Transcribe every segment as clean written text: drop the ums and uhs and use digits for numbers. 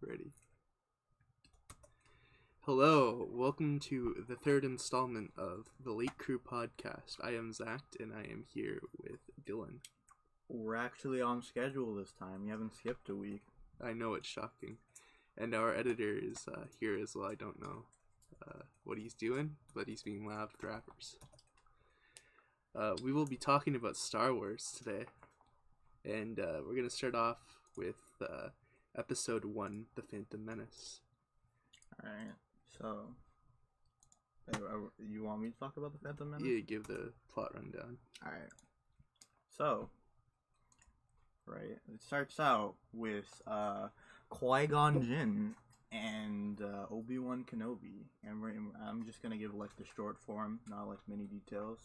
Ready. Hello, welcome to the third installment of the Late Crew podcast. I am Zach, and I am here with Dylan. We're actually on schedule this time. You haven't skipped a week. I know, it's shocking. And our editor is here as well. I don't know what he's doing, but he's being loud with rappers. We will be talking about Star Wars today. And we're going to start off with Episode 1, The Phantom Menace. Alright, so... You want me to talk about The Phantom Menace? Yeah, give the plot rundown. Alright. So... Right, it starts out with Qui-Gon Jinn and Obi-Wan Kenobi. And I'm just going to give like the short form, not like many details.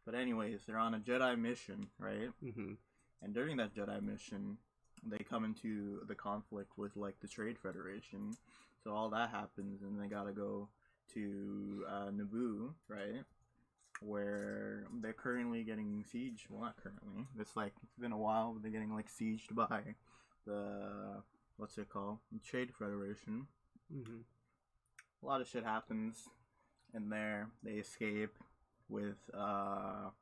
But anyways, they're on a Jedi mission, right? Mm-hmm. And during that Jedi mission, they come into the conflict with like the Trade Federation. So all that happens, and they gotta go to Naboo, right? Where they're currently getting sieged. Well, not currently. It's been a while, but they're getting like sieged by the what's it called? The Trade Federation. Mm-hmm. A lot of shit happens in there. They escape with Padme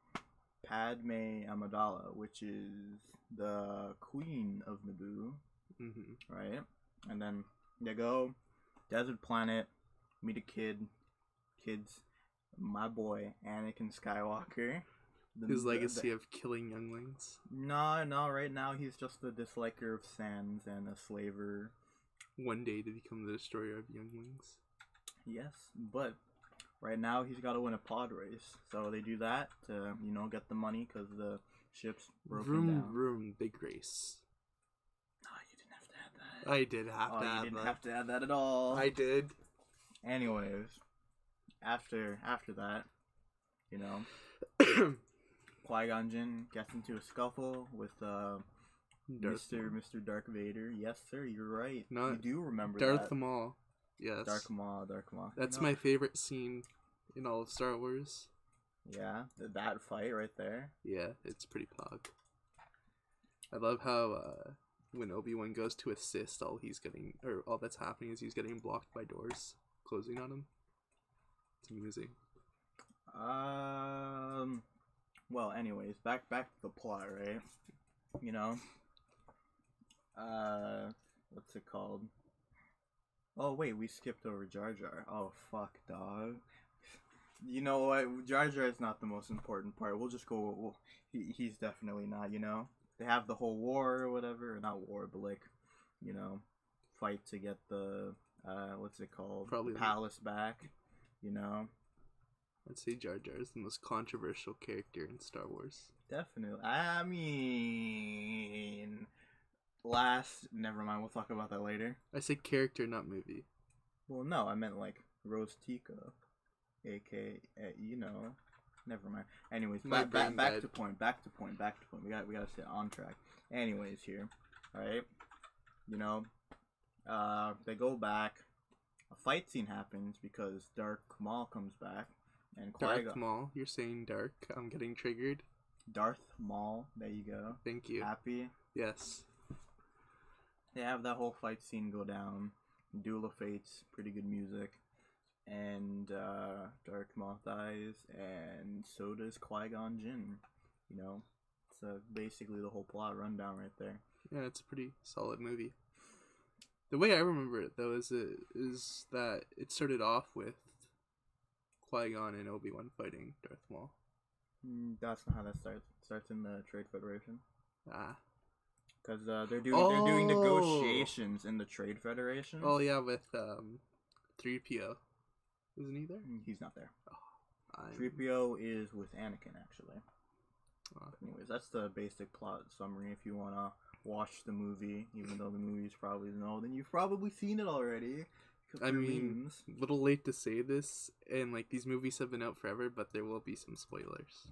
Amidala, which is the queen of Naboo, Mm-hmm. right? And then they go desert planet, meet a kids, my boy Anakin Skywalker. His legacy of killing younglings. No, right now he's just a disliker of Sans and a slaver. One day to become the destroyer of younglings. Yes, but right now he's got to win a pod race. So they do that to, get the money because the ship's broken down. Vroom, big race. Oh, you didn't have to add that. I did have to you add didn't that. have to add that at all. I did. Anyways, after that, Qui-Gon Jinn gets into a scuffle with Mr. Dark Vader. Yes, sir, you're right. You do remember Darth that. Maul. Yes. Darth Maul. That's my favorite scene in all of Star Wars. Yeah, that fight right there. Yeah, it's pretty pog. I love how when Obi-Wan goes to assist, all that's happening is he's getting blocked by doors closing on him. It's amusing. Well, anyways, back to the plot, right? What's it called? Oh wait, we skipped over Jar Jar. Oh fuck, dog. You know what? Jar Jar is not the most important part. We'll just go. He's definitely not. They have the whole war or whatever, or not war, but like, fight to get the what's it called? Probably the palace back. I'd say Jar Jar is the most controversial character in Star Wars. Definitely. I mean, never mind. We'll talk about that later. I say character, not movie. Well, no, I meant like Rose Tico, aka Never mind. Anyways, back to point. We gotta stay on track. Anyways, here, all right. They go back. A fight scene happens because Darth Maul comes back, and Darth Maul. You're saying dark. I'm getting triggered. Darth Maul. There you go. Thank you. Happy? Yes. They have that whole fight scene go down. Duel of Fates. Pretty good music. And Darth Maul dies, and so does Qui-Gon Jinn. It's basically the whole plot rundown right there. Yeah, it's a pretty solid movie. The way I remember it, though, is that it started off with Qui-Gon and Obi-Wan fighting Darth Maul. That's not how that starts. It starts in the Trade Federation. Because they're doing negotiations in the Trade Federation. Oh yeah, with 3PO. Isn't he there? He's not there. 3PO is with Anakin, actually. Anyways, that's the basic plot summary. If you want to watch the movie, even though the movie's probably old, and you've probably seen it already. I mean, a little late to say this, and like these movies have been out forever, but there will be some spoilers.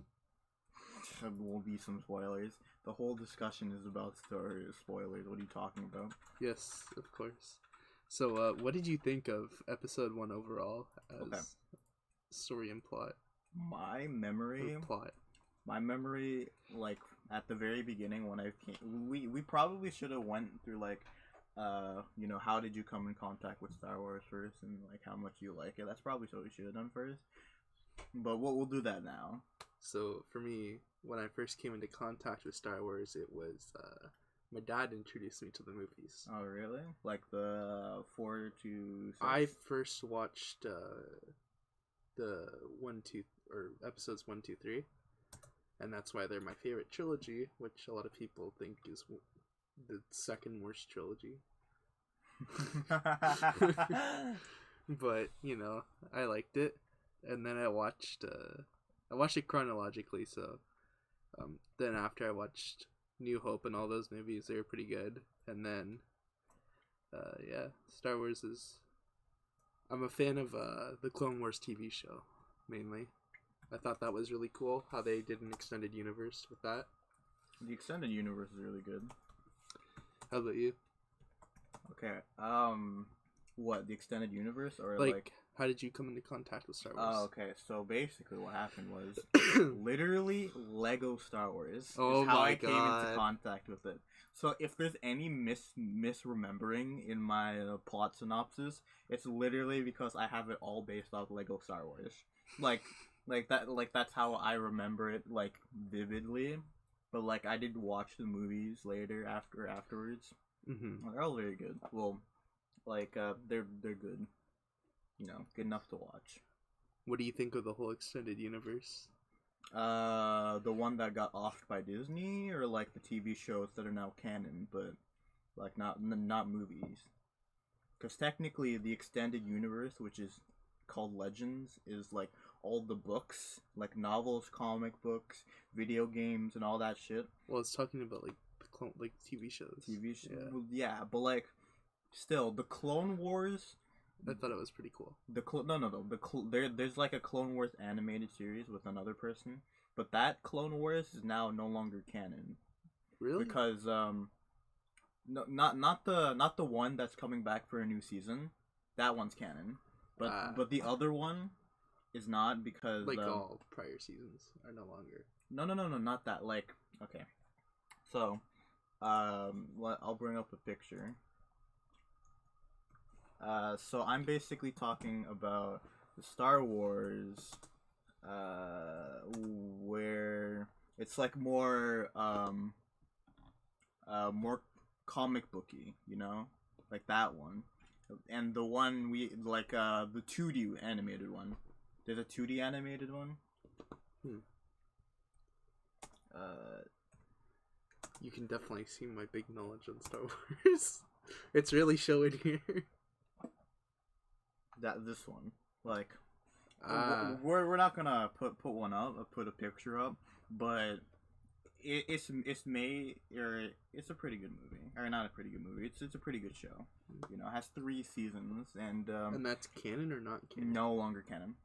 There will be some spoilers. The whole discussion is about spoilers. What are you talking about? Yes, of course. So, what did you think of Episode 1 overall as story and plot? My memory, like at the very beginning when we probably should have went through like how did you come in contact with Star Wars first, and like how much you like it. That's probably what we should have done first. But we'll do that now. So for me, when I first came into contact with Star Wars, it was my dad introduced me to the movies. Oh really? Like the 4 to 6? I first watched the episodes 1, 2, 3, and that's why they're my favorite trilogy, which a lot of people think is the second worst trilogy. But I liked it, and then I watched it chronologically. So then after I watched New Hope and all those movies, they were pretty good. And then Star Wars is. I'm a fan of the Clone Wars TV show, mainly. I thought that was really cool how they did an extended universe with that. The extended universe is really good. How about you? Okay. What, the extended universe, or like how did you come into contact with Star Wars? Oh, okay. So basically, what happened was literally Lego Star Wars. Oh is how my I came God. into contact with it. So if there's any misremembering in my plot synopsis, it's literally because I have it all based off Lego Star Wars. Like that. Like that's how I remember it, like vividly. But like I did watch the movies later afterwards. Mm-hmm. They're all very good. Well, like they're good. Good enough to watch. What do you think of the whole extended universe? The one that got offed by Disney, or like the TV shows that are now canon, but like not movies. Because technically, the extended universe, which is called Legends, is like all the books, like novels, comic books, video games, and all that shit. Well, it's talking about like the TV shows. TV shows, yeah, but like still, the Clone Wars. I thought it was pretty cool. There's like a Clone Wars animated series with another person, but that Clone Wars is now no longer canon. Really? Because not the one that's coming back for a new season. That one's canon, but the other one is not, because like all prior seasons are no longer. No, not that. Like, okay, so I'll bring up a picture. So I'm basically talking about the Star Wars, where it's like more comic booky, like that one, and the one we like, the 2D animated one. There's a 2D animated one. You can definitely see my big knowledge on Star Wars. It's really showing here. This one, like, we're not gonna put one up, put a picture up, but it's a pretty good movie, or not a pretty good movie. It's a pretty good show. It has 3 seasons, and that's canon or not canon? No longer canon.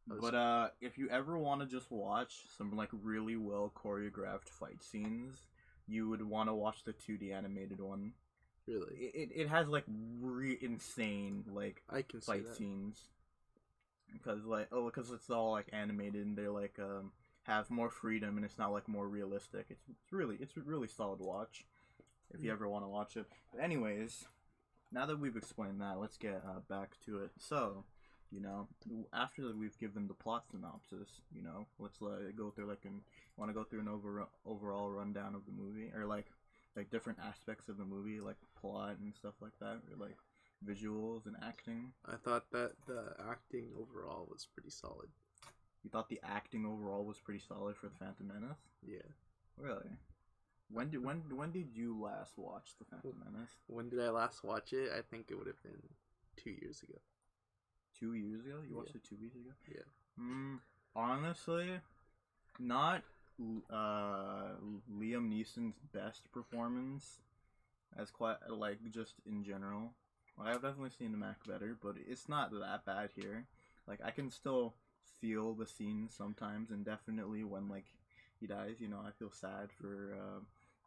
But if you ever want to just watch some like really well choreographed fight scenes, you would want to watch the 2D animated one. Really? It has like insane like I can fight scenes, because it's all like animated, and they're like have more freedom, and it's not like more realistic. It's a really solid watch if you ever want to watch it. But anyways, now that we've explained that, let's get back to it. So, after we've given the plot synopsis, let's go through want to go through an overall rundown of the movie, or like different aspects of the movie, like plot and stuff like that, or like visuals and acting. I thought that the acting overall was pretty solid. You thought the acting overall was pretty solid for the Phantom Menace? Yeah. Really? When did you last watch the Phantom Menace? When did I last watch it? I think it would have been 2 years ago. 2 years ago? You watched it 2 weeks ago? Yeah. Honestly, not Liam Neeson's best performance, as quite like just in general. I've definitely seen him act better, but it's not that bad here. Like, I can still feel the scenes sometimes, and definitely when like he dies, I feel sad for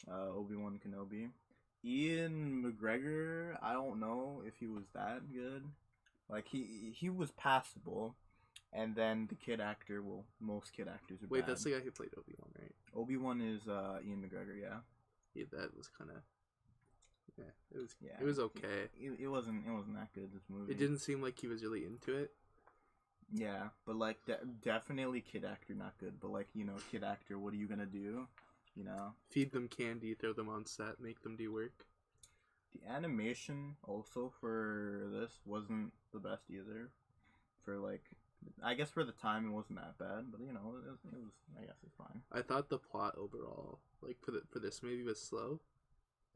Obi-Wan Kenobi. Ian McGregor, I don't know if he was that good. Like, he was passable. And then the kid actor, well, most kid actors are bad. That's the guy who played Obi-Wan, right? Obi-Wan is Ian McGregor, yeah. Yeah, that was kind of Yeah, it was. Yeah, It was okay. It wasn't that good. This movie. It didn't seem like he was really into it. Yeah, but like definitely kid actor not good. But like kid actor, what are you gonna do? Feed them candy, throw them on set, make them do work. The animation also for this wasn't the best either. For like, I guess for the time it wasn't that bad, but it was I guess it's fine. I thought the plot overall, like for this movie, was slow.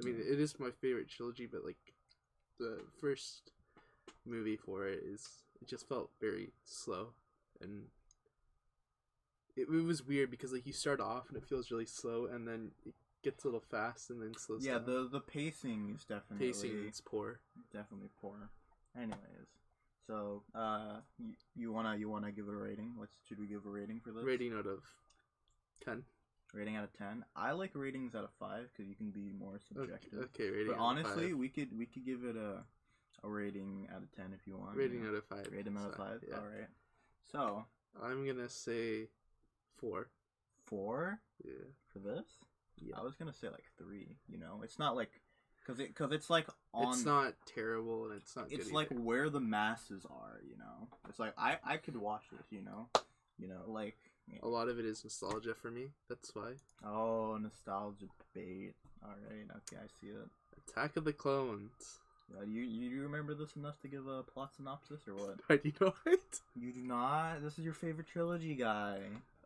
I mean, it is my favorite trilogy, but like the first movie for it just felt very slow, and it was weird because like you start off and it feels really slow, and then it gets a little fast and then slows down. Yeah, the pacing is definitely poor. Definitely poor. Anyways, so you wanna give it a rating? Should we give a rating for this? Rating out of 10. Rating out of 10. I like ratings out of 5 because you can be more subjective. Okay, rating. But honestly, out of 5. we could give it a rating out of 10 if you want. Rating out of 5. Rating out of 5. Yeah. All right. So I'm gonna say 4. 4? Yeah. For this? Yeah. I was gonna say like 3. It's not like because it's like on. It's not terrible and it's not. It's good like either. where the masses are. It's like I could watch this. Like. A lot of it is nostalgia for me. That's why. Oh, nostalgia bait. All right. Okay, I see it. Attack of the Clones. You remember this enough to give a plot synopsis or what? But you know what? You do not? This is your favorite trilogy guy.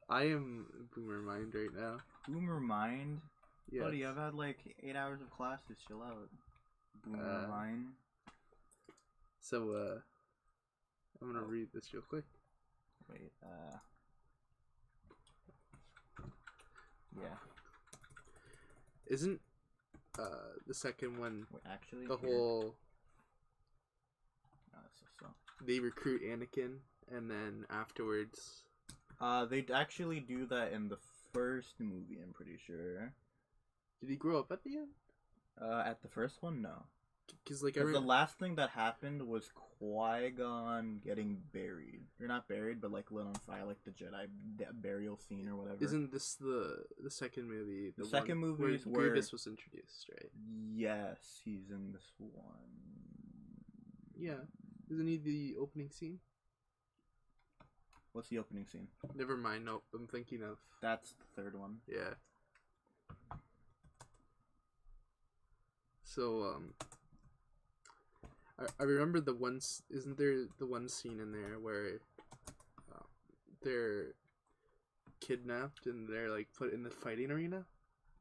I am Boomer Mind right now. Boomer Mind? Yeah. Buddy, I've had like 8 hours of classes. Chill out. Boomer Mind. So, I'm gonna read this real quick. Wait, yeah. Isn't, the second one... Wait, actually? The whole... So. They recruit Anakin, and then afterwards... They'd actually do that in the first movie, I'm pretty sure. Did he grow up at the end? At the first one, no. Because the last thing that happened was Qui-Gon getting buried. Or not buried, but like lit on fire, like the Jedi burial scene or whatever. Isn't this the second movie? The second movie is where Grievous was introduced, right? Yes, he's in this one. Yeah. Isn't he the opening scene? What's the opening scene? Never mind, nope. I'm thinking of... That's the third one. Yeah. So, I remember the once... Isn't there the one scene in there where they're kidnapped and they're, like, put in the fighting arena?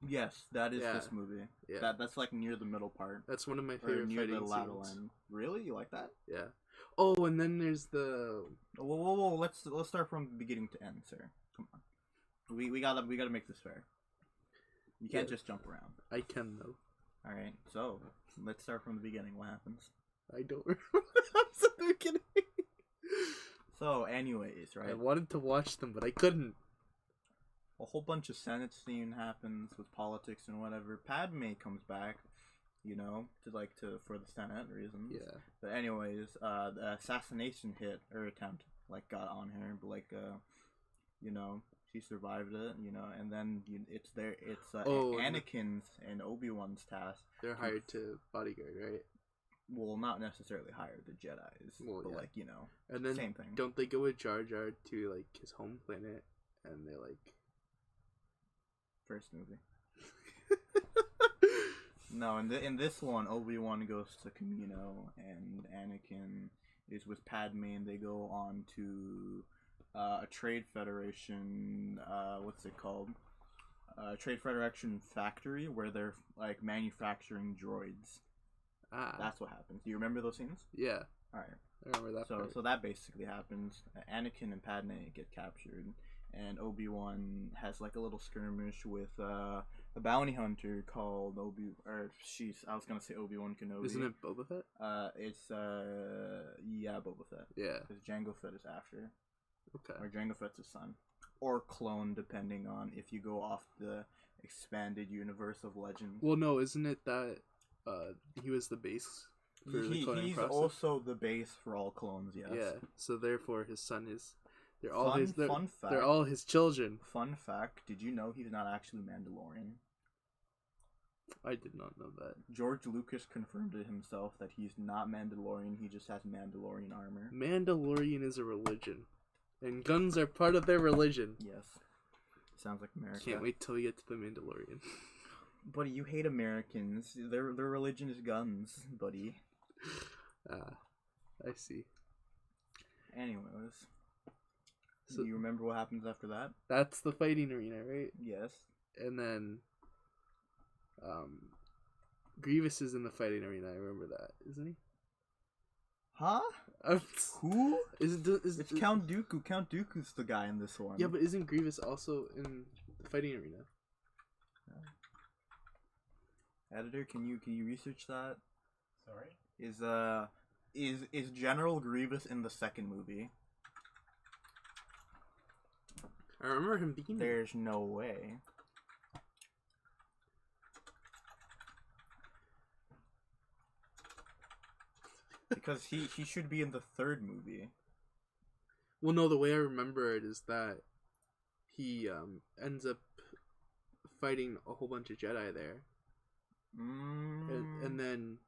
Yes, that is this movie. Yeah. That's, like, near the middle part. That's one of my favorite near fighting the lateral scenes. end. Really? You like that? Yeah. Oh, and then there's the... Whoa. Let's start from beginning to end, sir. Come on. We gotta make this fair. You can't just jump around. I can, though. Alright, so, let's start from the beginning. What happens? I don't remember what happens at the beginning. So, anyways, right? I wanted to watch them, but I couldn't. A whole bunch of Senate scene happens with politics and whatever. Padme comes back, for the Senate reasons. Yeah. But anyways, the assassination attempt, got on her, but she survived it, and then it's Anakin's and Obi-Wan's task. They're hired to bodyguard, right? Well, not necessarily hired, the Jedis, but and then same thing. Don't they go with Jar Jar to his home planet, and they're first movie. No, in this one, Obi-Wan goes to Kamino, and Anakin is with Padme, and they go on to a Trade Federation, what's it called? Trade Federation factory where they're manufacturing droids. That's what happens. Do you remember those scenes? Yeah. Alright. I remember that part. So that basically happens. Anakin and Padme get captured, and Obi-Wan has a little skirmish with a bounty hunter called I was gonna say Obi-Wan Kenobi. Isn't it Boba Fett? It's Boba Fett. Yeah. Because Jango Fett is after. Okay. Or Jango Fett's his son. Or clone, depending on if you go off the expanded universe of Legends. Well, no, isn't it that he was the base for the cloning he's process? also the base for all clones, yes. Yeah, so therefore his son is... They're They're all his children. Fun fact, did you know he's not actually Mandalorian? I did not know that. George Lucas confirmed it himself that he's not Mandalorian. He just has Mandalorian armor. Mandalorian is a religion, and guns are part of their religion. Yes. Sounds like America. Can't wait till we get to the Mandalorian. Buddy, you hate Americans. Their religion is guns, buddy. I see. Anyways. So, do you remember what happens after that? That's the fighting arena, right? Yes. And then Grievous is in the fighting arena. I remember that, isn't he? Huh? Who? It's Count Dooku. Count Dooku's the guy in this one. Yeah, but isn't Grievous also in the fighting arena? Editor, can you research that? Sorry? Is General Grievous in the second movie? I remember him being there. There's no way. Because he should be in the third movie. Well, no, the way I remember it is that he ends up fighting a whole bunch of Jedi there. And then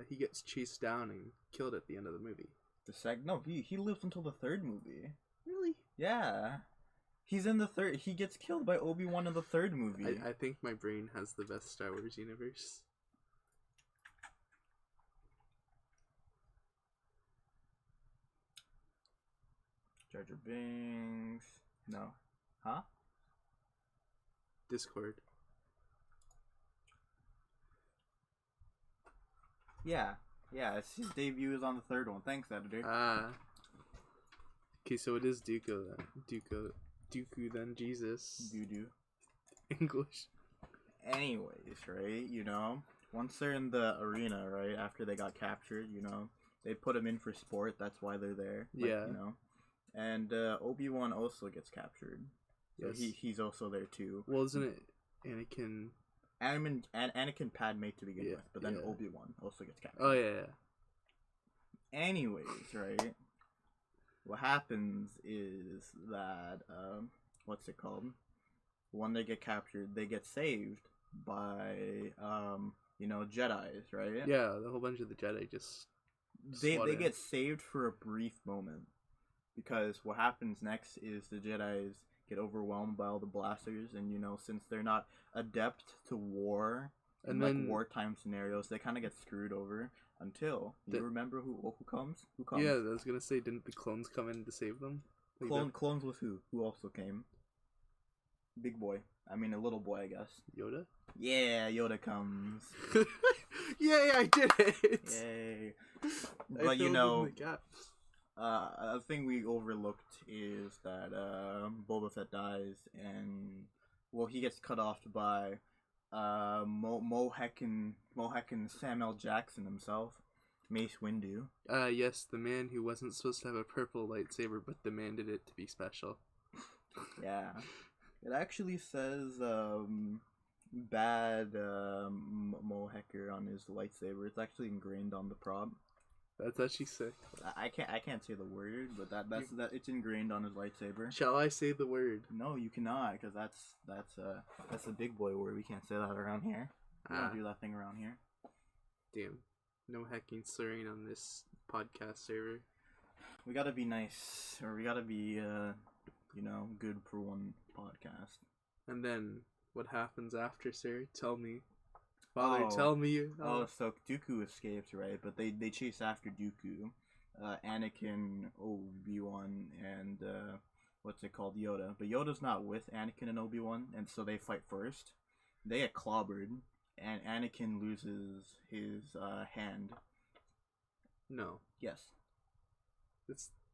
he gets chased down and killed at the end of the movie. No, he lives until the third movie. Really? Yeah. He's in the third. He gets killed by Obi-Wan in the third movie. I think my brain has the best Star Wars universe. Jar Jar Binks. No. Huh? Discord. Yeah. Yeah, his debut is on the third one. Thanks, editor. Okay, so it is Dooku then. Dooku then, Jesus. Doo-doo. English. Anyways, right, once they're in the arena, right, after they got captured, they put them in for sport. That's why they're there. Yeah. And Obi-Wan also gets captured. So Yes. he's also there too. Well, isn't it Anakin? Anakin Padme to begin with, but then yeah. Obi-Wan also gets captured. Oh, yeah. Anyways, right, what happens is that, what's it called? When they get captured, they get saved by, Jedis, right? Yeah, the whole bunch of the Jedi just... They get saved for a brief moment. Because what happens next is the Jedis get overwhelmed by all the blasters, and since they're not adept to war and then wartime scenarios, they kind of get screwed over until you remember who comes. Yeah, I was gonna say, didn't the clones come in to save them? Clones with who? Who also came? Big boy. I mean, a little boy, I guess. Yoda. Yeah, Yoda comes. Yay! I did it. Yay! I But filled in the gaps. a thing we overlooked is that Boba Fett dies, and he gets cut off by Moheckin Samuel Jackson himself, Mace Windu. Yes, the man who wasn't supposed to have a purple lightsaber but demanded it to be special. Yeah, it actually says bad Mohecker on his lightsaber. It's actually ingrained on the prop. That's actually sick. I can't say the word, but that's it's ingrained on his lightsaber. Shall I say the word? No, you cannot, because that's a big boy word. We can't say that around here. We don't do that thing around here. Damn. No hecking slurring on this podcast server. We gotta be nice, or we gotta be good for one podcast. And then what happens after, sir? Tell me. Father, tell me. So Dooku escapes, right? But they chase after Dooku. Anakin, Obi-Wan, and what's it called? Yoda. But Yoda's not with Anakin and Obi-Wan, and so they fight first. They get clobbered, and Anakin loses his hand. No. Yes.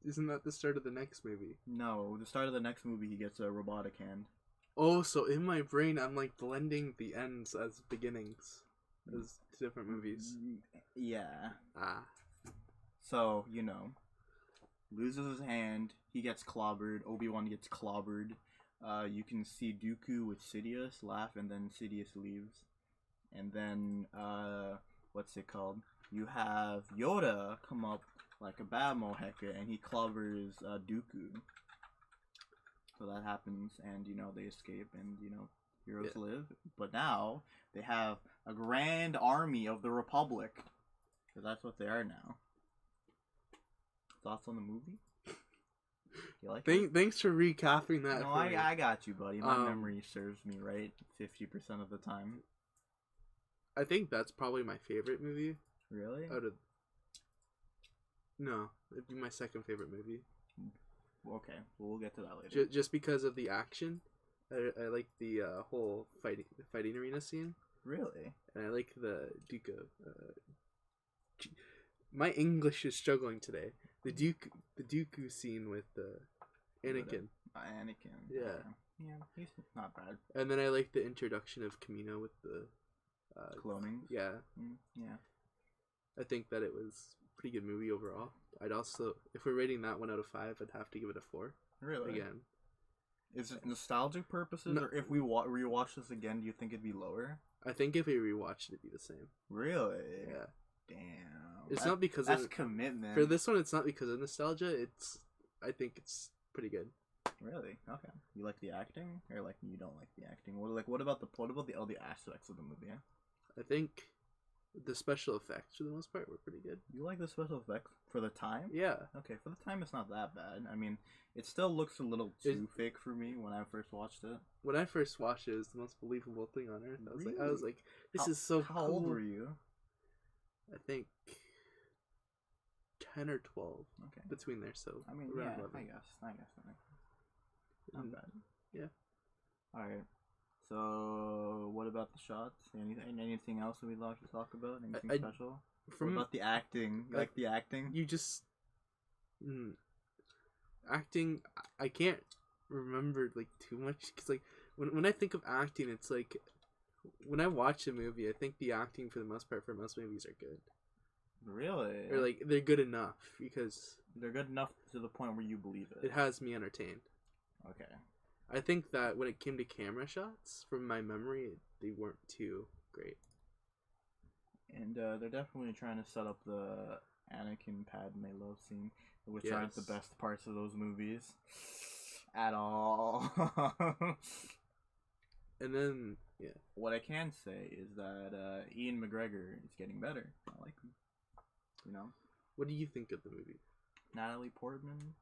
Isn't that the start of the next movie? No, the start of the next movie, he gets a robotic hand. Oh, so in my brain, I'm like blending the ends as beginnings, as different movies. Yeah. So, loses his hand, he gets clobbered, Obi-Wan gets clobbered. You can see Dooku with Sidious laugh, and then Sidious leaves. And then, what's it called? You have Yoda come up like a bad Mohecca, and he clobbers Dooku. So that happens, and they escape, and heroes live. But now they have a grand army of the Republic. Because that's what they are now. Thoughts on the movie? You like it? Thanks for recapping that. No, for me. I got you, buddy. My memory serves me right 50% of the time. I think that's probably my favorite movie. Really? No, it'd be my second favorite movie. Okay, well, we'll get to that later. Just because of the action. I like the whole fighting arena scene. Really? And I like the Dooku. My English is struggling today. The Dooku scene with Anakin. Anakin. Yeah. Yeah, he's not bad. And then I like the introduction of Kamino with the cloning. Yeah. Yeah. I think that it was a pretty good movie overall. I'd also, if we're rating that 1 out of 5, I'd have to give it a 4. Really? Again. Is it nostalgic purposes, No. or if we rewatch this again, do you think it'd be lower? I think if we rewatched it'd be the same. Really? Yeah. Damn. It's not because that's of commitment. For this one, it's not because of nostalgia. I think it's pretty good. Really? Okay. You like the acting, or like you don't like the acting? What about the other aspects of the movie? I think the special effects, for the most part, were pretty good. You like the special effects for the time? Yeah. Okay, for the time, it's not that bad. I mean, it still looks a little too fake for me when I first watched it. When I first watched it, it was the most believable thing on earth. I was like, this is so cool. How old were you? I think 10 or 12. Okay. Between there, so I mean, around yeah, 11. I guess that makes not bad. Yeah. All right. So, what about the shots? Anything else that we'd like to talk about? Anything special? What about the acting? You like the acting? You just acting. I can't remember like too much because like when I think of acting, it's like when I watch a movie, I think the acting for the most part for most movies are good. Really? Or like they're good enough because they're good enough to the point where you believe it. It has me entertained. Okay. I think that when it came to camera shots, from my memory, they weren't too great. And they're definitely trying to set up the Anakin Padme love scene, which aren't the best parts of those movies at all. And then, yeah. What I can say is that Ian McGregor is getting better. I like him. You know? What do you think of the movie? Natalie Portman,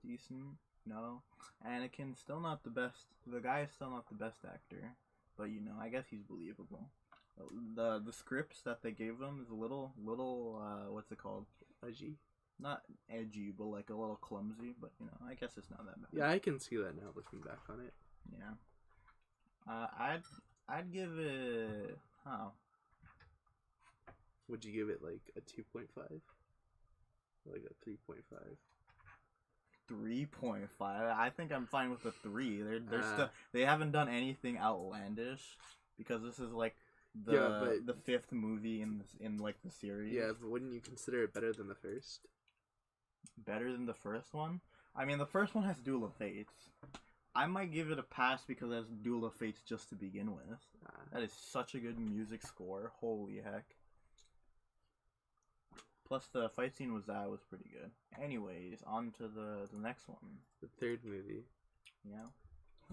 decent. No. Anakin, still not the best. The guy is still not the best actor. But, you know, I guess he's believable. The scripts that they gave them is a little what's it called? Edgy? Not edgy, but like a little clumsy. But, you know, I guess it's not that bad. Yeah, I can see that now looking back on it. Yeah. I'd give it... How? Would you give it like a 2.5? Like a 3.5? 3.5. I think I'm fine with the 3. They're still, they haven't done anything outlandish because this is like the fifth movie in like the series. Yeah, but wouldn't you consider it better than the first? Better than the first one? I mean, the first one has Duel of Fates. I might give it a pass because it has Duel of Fates just to begin with. That is such a good music score. Holy heck. Plus the fight scene was pretty good. Anyways, on to the next one. The third movie. Yeah.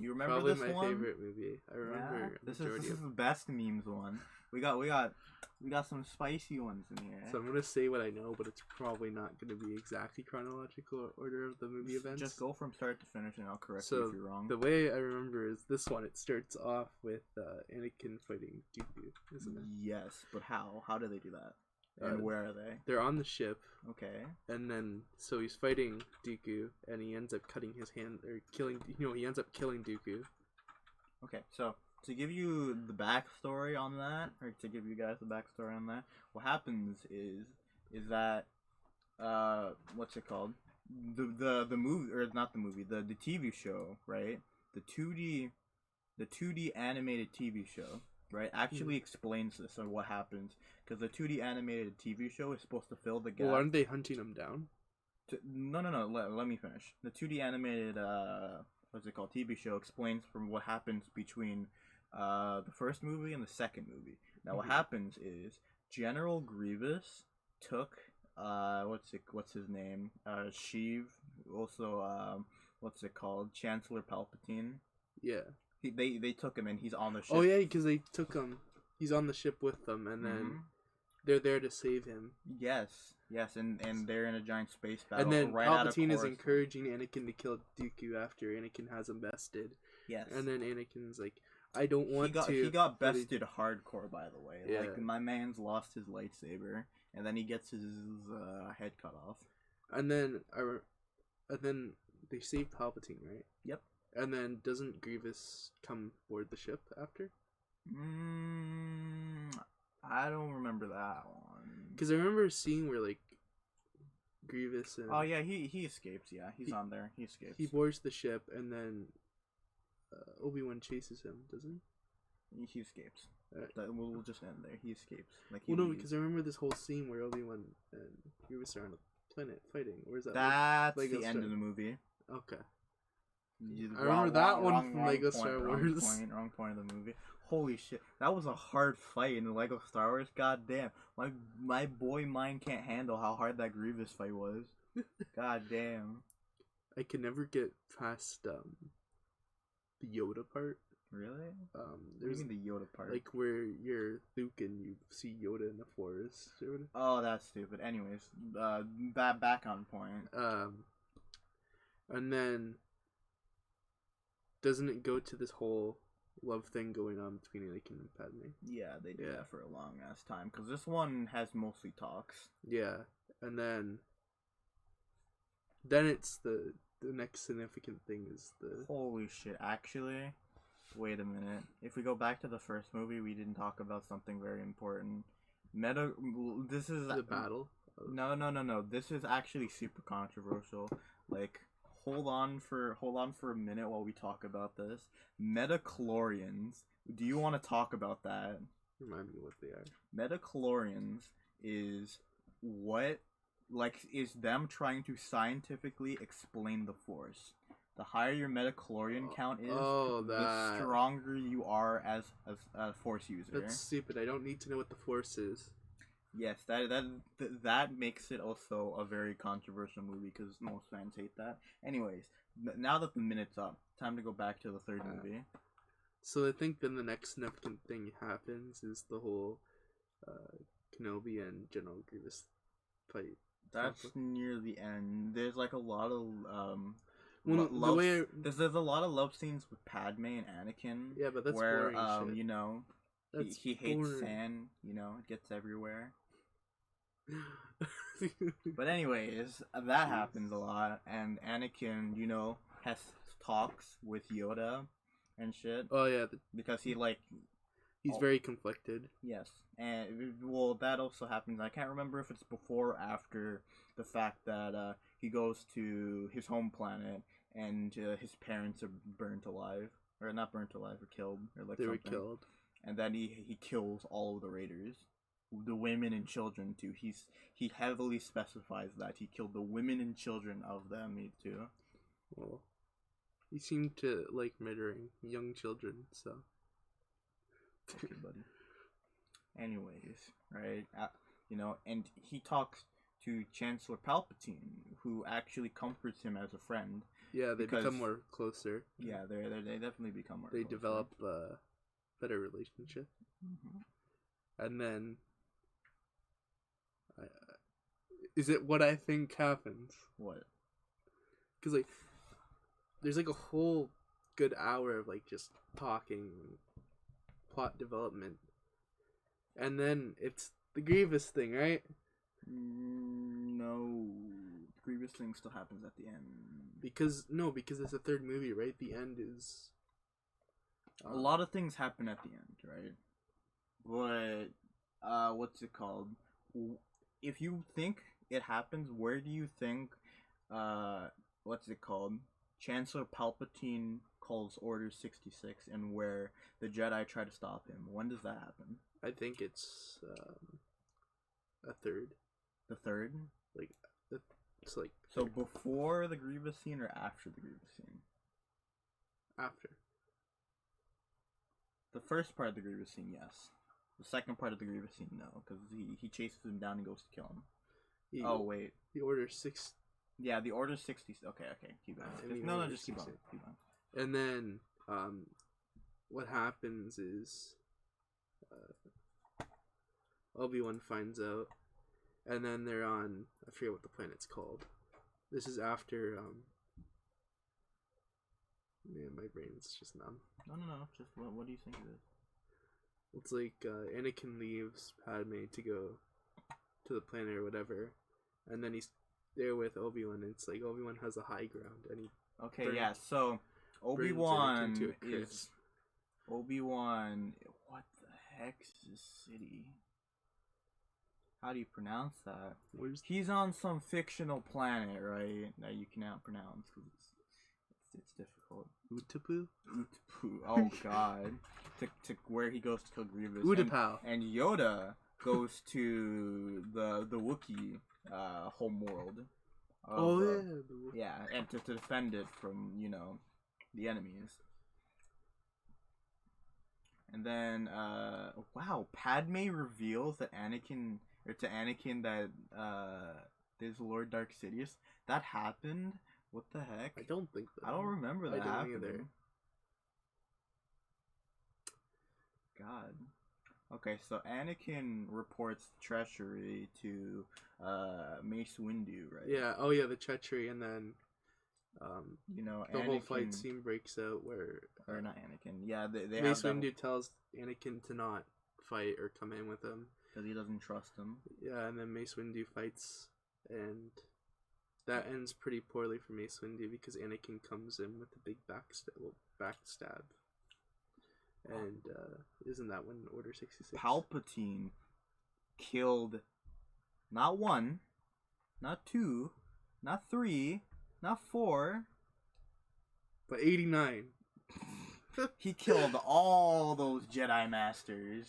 You remember Probably this one? Probably my favorite movie. I remember. Yeah. This is the best memes one. We got some spicy ones in here. So I'm gonna say what I know, but it's probably not gonna be exactly chronological order of the movie events. Just go from start to finish, and I'll correct you if you're wrong. The way I remember is this one. It starts off with Anakin fighting Dooku, isn't it? Yes, but how? How do they do that? And where are they? They're on the ship. Okay. And then, so he's fighting Dooku, and he ends up cutting his hand, or killing, he ends up killing Dooku. Okay, so, to give you the backstory on that, or to give you guys the backstory on that, what happens is that, what's it called? The movie, or not the movie, the TV show, right? The 2D animated TV show, right, actually explains this and what happens. Because the 2D animated TV show is supposed to fill the gap. Well, aren't they hunting him down? No. Let me finish. The 2D animated, what's it called, TV show explains from what happens between the first movie and the second movie. Now, what happens is General Grievous took, what's his name? Sheev. Also, what's it called? Chancellor Palpatine. Yeah. They took him and he's on the ship. Oh yeah, because they took him. He's on the ship with them, and then they're there to save him. Yes, and they're in a giant space battle. And then right Palpatine is encouraging Anakin to kill Dooku after Anakin has him bested. Yes. And then Anakin's like, I don't want to. He got bested hardcore, by the way. Yeah. Like, my man's lost his lightsaber, and then he gets his head cut off. And then they save Palpatine, right? Yep. And then doesn't Grievous come board the ship after? I don't remember that one. Because I remember seeing where, like, Grievous and... Oh, yeah, he escapes, yeah. He's on there. He escapes. He boards the ship, and then Obi-Wan chases him, doesn't he? He escapes. We'll just end there. He escapes. No, because I remember this whole scene where Obi-Wan and Grievous are on a planet fighting. Where's that? That's the end of the movie. Okay. I remember that one from Lego Star Wars. Wrong point of the movie. Holy shit, that was a hard fight in Lego Star Wars. God damn, my boy mind can't handle how hard that Grievous fight was. God damn. I can never get past the Yoda part. Really? There's what do you mean the Yoda part? Like where you're Luke and you see Yoda in the forest. Oh, that's stupid. Anyways, back on point. And then doesn't it go to this whole love thing going on between Anakin and Padme? Yeah, they do that for a long ass time because this one has mostly talks. Yeah, and then it's the next significant thing is the... Holy shit, actually, wait a minute. If we go back to the first movie, we didn't talk about something very important. This is... The battle? No. This is actually super controversial. Like, hold on for a minute while we talk about this. Metachlorians. Do you want to talk about that? Remind me what they are. Metachlorians is them trying to scientifically explain the Force. The higher your metachlorian count is, the stronger you are as a Force user. That's stupid. I don't need to know what the Force is. Yes, that makes it also a very controversial movie because most fans hate that. Anyways, now that the minute's up, time to go back to the third movie. So I think then the next significant thing happens is the whole Kenobi and General Grievous fight. That's near the end. There's like a lot of there's a lot of love scenes with Padme and Anakin. Yeah, but that's where boring shit. you know, he hates sand. You know, it gets everywhere. But anyways, that happens a lot, and Anakin, you know, has talks with Yoda and shit. Oh yeah, because he's very conflicted. Yes, and that also happens. I can't remember if it's before or after the fact that he goes to his home planet and his parents are burnt alive, or not burnt alive, or killed, or like they something. were killed, and then he kills all of the raiders. The women and children too. He heavily specifies that he killed the women and children of them too. Well, he seemed to like murdering young children, so. Okay, buddy. Anyways, right? You know, and he talks to Chancellor Palpatine, who actually comforts him as a friend. Yeah, they become more closer. Yeah, they definitely become more. They develop a better relationship, and then. Is it what I think happens? What? Because, like, there's, like, a whole good hour of, like, just talking, plot development. And then it's the Grievous thing, right? No. The Grievous thing still happens at the end. Because it's the third movie, right? The end is... a lot of things happen at the end, right? But, what's it called? If you think it happens, where do you think, what's it called? Chancellor Palpatine calls Order 66 and where the Jedi try to stop him. When does that happen? I think it's a third. The third? It's like... So before the Grievous scene or after the Grievous scene? After. The first part of the Grievous scene, yes. The second part of the Grievous scene, no, because he chases him down and goes to kill him. Oh, wait. The Order 6... Yeah, the Order 60... Okay, keep going. No, just keep on. And then, what happens is Obi-Wan finds out, and then they're on, I forget what the planet's called. This is after man, my brain's just numb. No. Just what do you think it is? It's like Anakin leaves Padme to go to the planet or whatever, and then he's there with Obi-Wan, and it's like Obi-Wan has a high ground, and he so Obi-Wan into a is crisp. Obi-Wan. What the heck's this city? How do you pronounce that? He's on some fictional planet, right? That you cannot pronounce because it's difficult. Utapu? Utapu. Oh God. to where he goes to kill Grievous. Utapau. And Yoda goes to the Wookiee homeworld. Yeah, and to defend it from, the enemies. And then wow, Padme reveals that Anakin that there's Lord Dark Sidious. That happened? What the heck? I don't think that. I don't remember that happening. Either. God. Okay, so Anakin reports treachery to Mace Windu, right? Yeah. Oh yeah, the treachery, and then the Anakin, whole fight scene breaks out where or not Anakin. Yeah, they Mace have Windu tells Anakin to not fight or come in with him because he doesn't trust him. Yeah, and then Mace Windu fights, and that ends pretty poorly for Mace Windu because Anakin comes in with a big backstab. And isn't that when Order 66? Palpatine killed not 1, not 2, not 3, not 4, but 89. He killed all those Jedi Masters.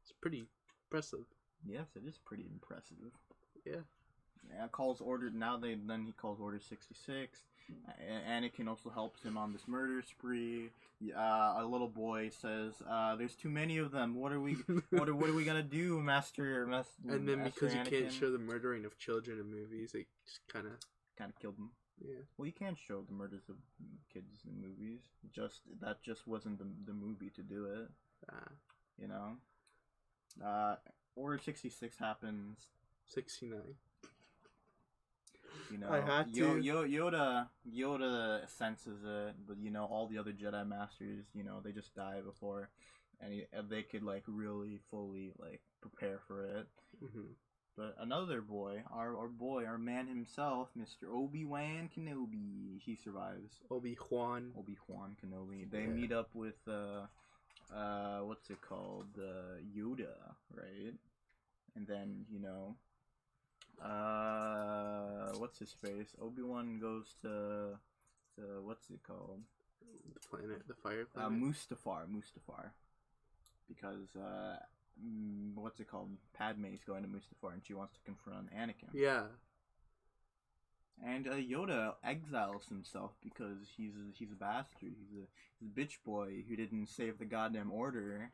It's pretty impressive. Yes, it is pretty impressive. Yeah. Yeah, calls Order then he calls Order 66. Anakin also helps him on this murder spree. A little boy says, "There's too many of them. What are we gonna do, Master?" And then Master because Anakin? you can't show the murdering of children in movies, they just kind of killed them. Yeah. Well, you can't show the murders of kids in movies. That just wasn't the movie to do it. Order 66 happens. 69. I had to. Yoda senses it, but all the other Jedi Masters, they just die before, they could really fully prepare for it. Mm-hmm. But another boy, our man himself, Mr. Obi-Wan Kenobi, he survives. Obi-Wan Kenobi. They meet up with what's it called, Yoda, right? And then what's his face? Obi-Wan goes to what's it called? The planet, the fire planet. Mustafar. Because what's it called? Padme's going to Mustafar, and she wants to confront Anakin. Yeah. And Yoda exiles himself because he's a bastard. He's a bitch boy who didn't save the goddamn order.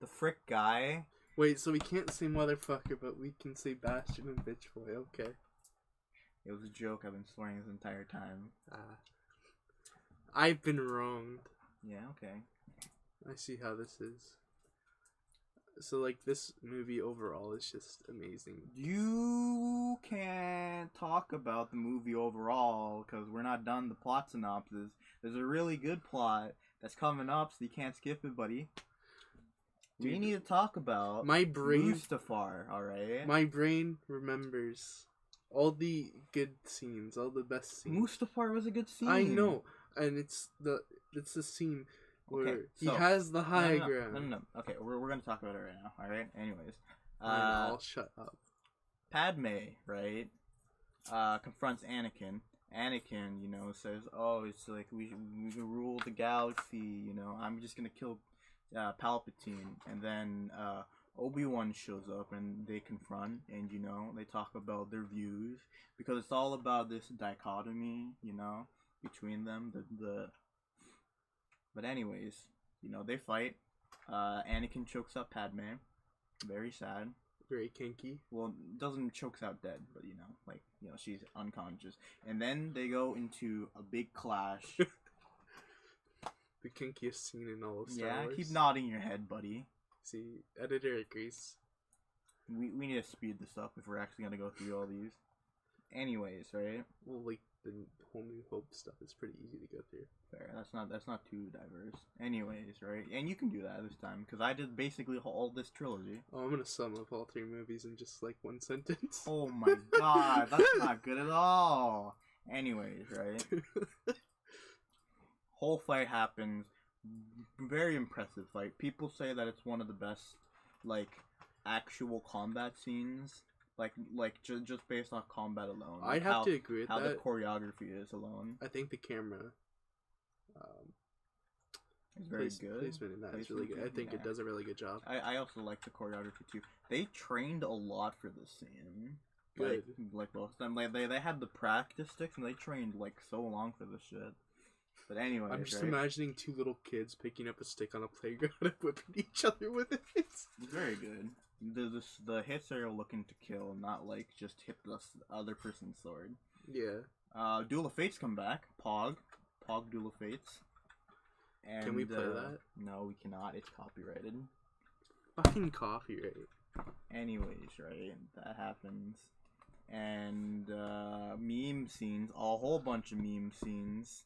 The frick guy. Wait, so we can't say motherfucker, but we can say bastard and bitch boy. Okay. It was a joke. I've been swearing this entire time. I've been wronged. Yeah, okay. I see how this is. So, this movie overall is just amazing. You can't talk about the movie overall because we're not done the plot synopsis. There's a really good plot that's coming up, so you can't skip it, buddy. Dude, we need to talk about my brain, Mustafar, alright? My brain remembers all the good scenes, all the best scenes. Mustafar was a good scene. I know, and it's the scene where he has the high ground. No. Okay, we're gonna talk about it right now, alright? Anyways. I'll shut up. Padme, right, confronts Anakin. Anakin, says, "Oh, it's we rule the galaxy, I'm just gonna kill Palpatine." And then Obi-Wan shows up and they confront, and they talk about their views because it's all about this dichotomy, between them. But anyways, they fight. Anakin chokes up Padme. Very sad. Very kinky. Well, doesn't chokes out dead, but she's unconscious. And then they go into a big clash. The kinkiest scene in all of Star Yeah, Wars. keep nodding your head, buddy. See, editor agrees. We need to speed this up if we're actually gonna go through all these. Anyways, right? Well, like the whole New Hope stuff is pretty easy to go through. Fair. That's not too diverse. Anyways, right? And you can do that this time because I did basically all this trilogy. Oh, I'm gonna sum up all 3 movies in just like one sentence. Oh my god, that's not good at all. Anyways, right? Whole fight happens. Very impressive fight. People say that it's one of the best, like, actual combat scenes. Just based on combat alone. I'd have to agree with how that. the choreography is alone. I think the camera It's very good. Placement in that is really good. I think it does a really good job. I also like the choreography too. They trained a lot for this scene. Good. Like both of them. Like they had the practice sticks and they trained like so long for this shit. But anyway, I'm just right? imagining 2 little kids picking up a stick on a playground and whipping each other with it. It's very good. The hits are looking to kill, not like just hit the other person's sword. Yeah. Duel of Fates come back. Pog Duel of Fates. And, can we play that? No, we cannot. It's copyrighted. Fucking copyright. Anyways, right? That happens. And meme scenes, a whole bunch of meme scenes.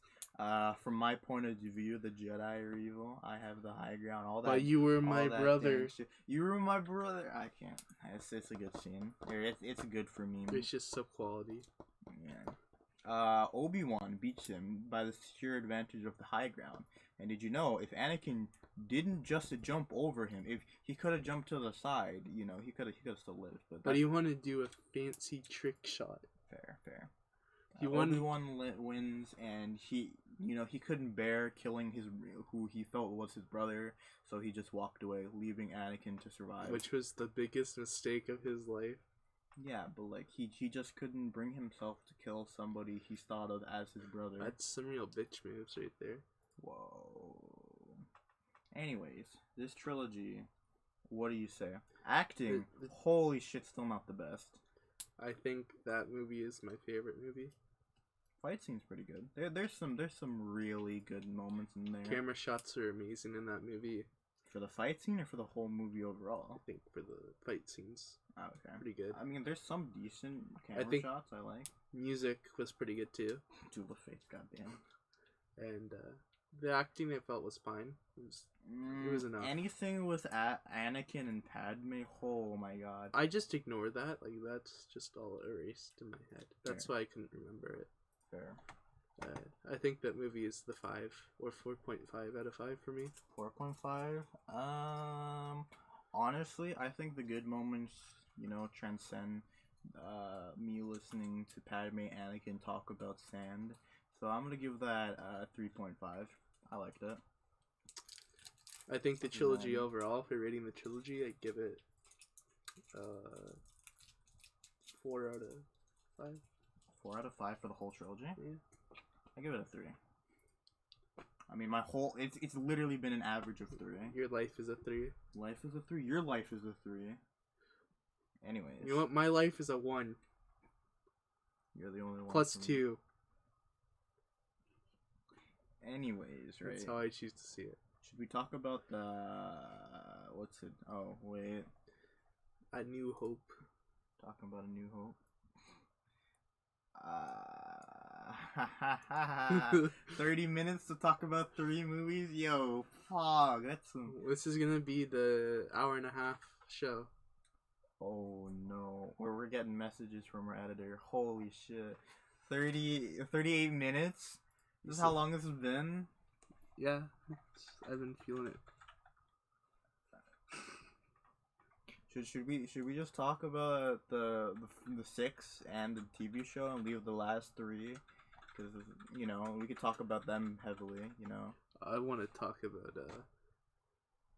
From my point of view, the Jedi are evil. I have the high ground. All that. But you were my brother. You were my brother. I can't. It's a good scene. It's good for memes. It's just sub quality. Yeah. Obi-Wan beats him by the sheer advantage of the high ground. And did you know, if Anakin didn't just jump over him, if he could have jumped to the side, you know, he could have still lived. But he wanted to do a fancy trick shot. Fair. Obi-Wan wins, and he couldn't bear killing who he felt was his brother, so he just walked away, leaving Anakin to survive. Which was the biggest mistake of his life. Yeah, but like he just couldn't bring himself to kill somebody he thought of as his brother. That's some real bitch moves right there. Whoa. Anyways, this trilogy, what do you say? Acting, holy shit, still not the best. I think that movie is my favorite movie. Fight scene's pretty good. There's some really good moments in there. Camera shots are amazing in that movie. For the fight scene or for the whole movie overall? I think for the fight scenes. Oh, okay. Pretty good. I mean, there's some decent camera shots I like. Music was pretty good too. Duel of Fates, goddamn. And the acting I felt was fine. It was enough. Anything with Anakin and Padme, oh my god. I just ignored that. Like, that's just all erased in my head. That's why I couldn't remember it. Fair. I think that movie is the 5 or 4.5 out of 5 for me. 4.5? Honestly, I think the good moments, transcend me listening to Padme and Anakin talk about sand. So I'm going to give that 3.5. I liked it. I think the trilogy overall, if you're rating the trilogy, I'd give it 4 out of 5. 4 out of 5 for the whole trilogy? Yeah. I give it a 3. I mean, it's literally been an average of 3. Your life is a 3. Life is a 3. Your life is a 3. Anyways. You know what? My life is a 1. You're the only one. Plus 2. Anyways, right? That's how I choose to see it. Should we talk about the... What's it? Oh, wait. A New Hope. Talking about A New Hope. 30 minutes to talk about 3 movies? Yo, fuck, that's some... This is gonna be the hour-and-a-half show. Oh no, we're getting messages from our editor. Holy shit. 38 minutes? This is how long this has been? Yeah, I've been feeling it. Should we just talk about the 6 and the TV show and leave the last 3? Because, we could talk about them heavily, I want to talk about,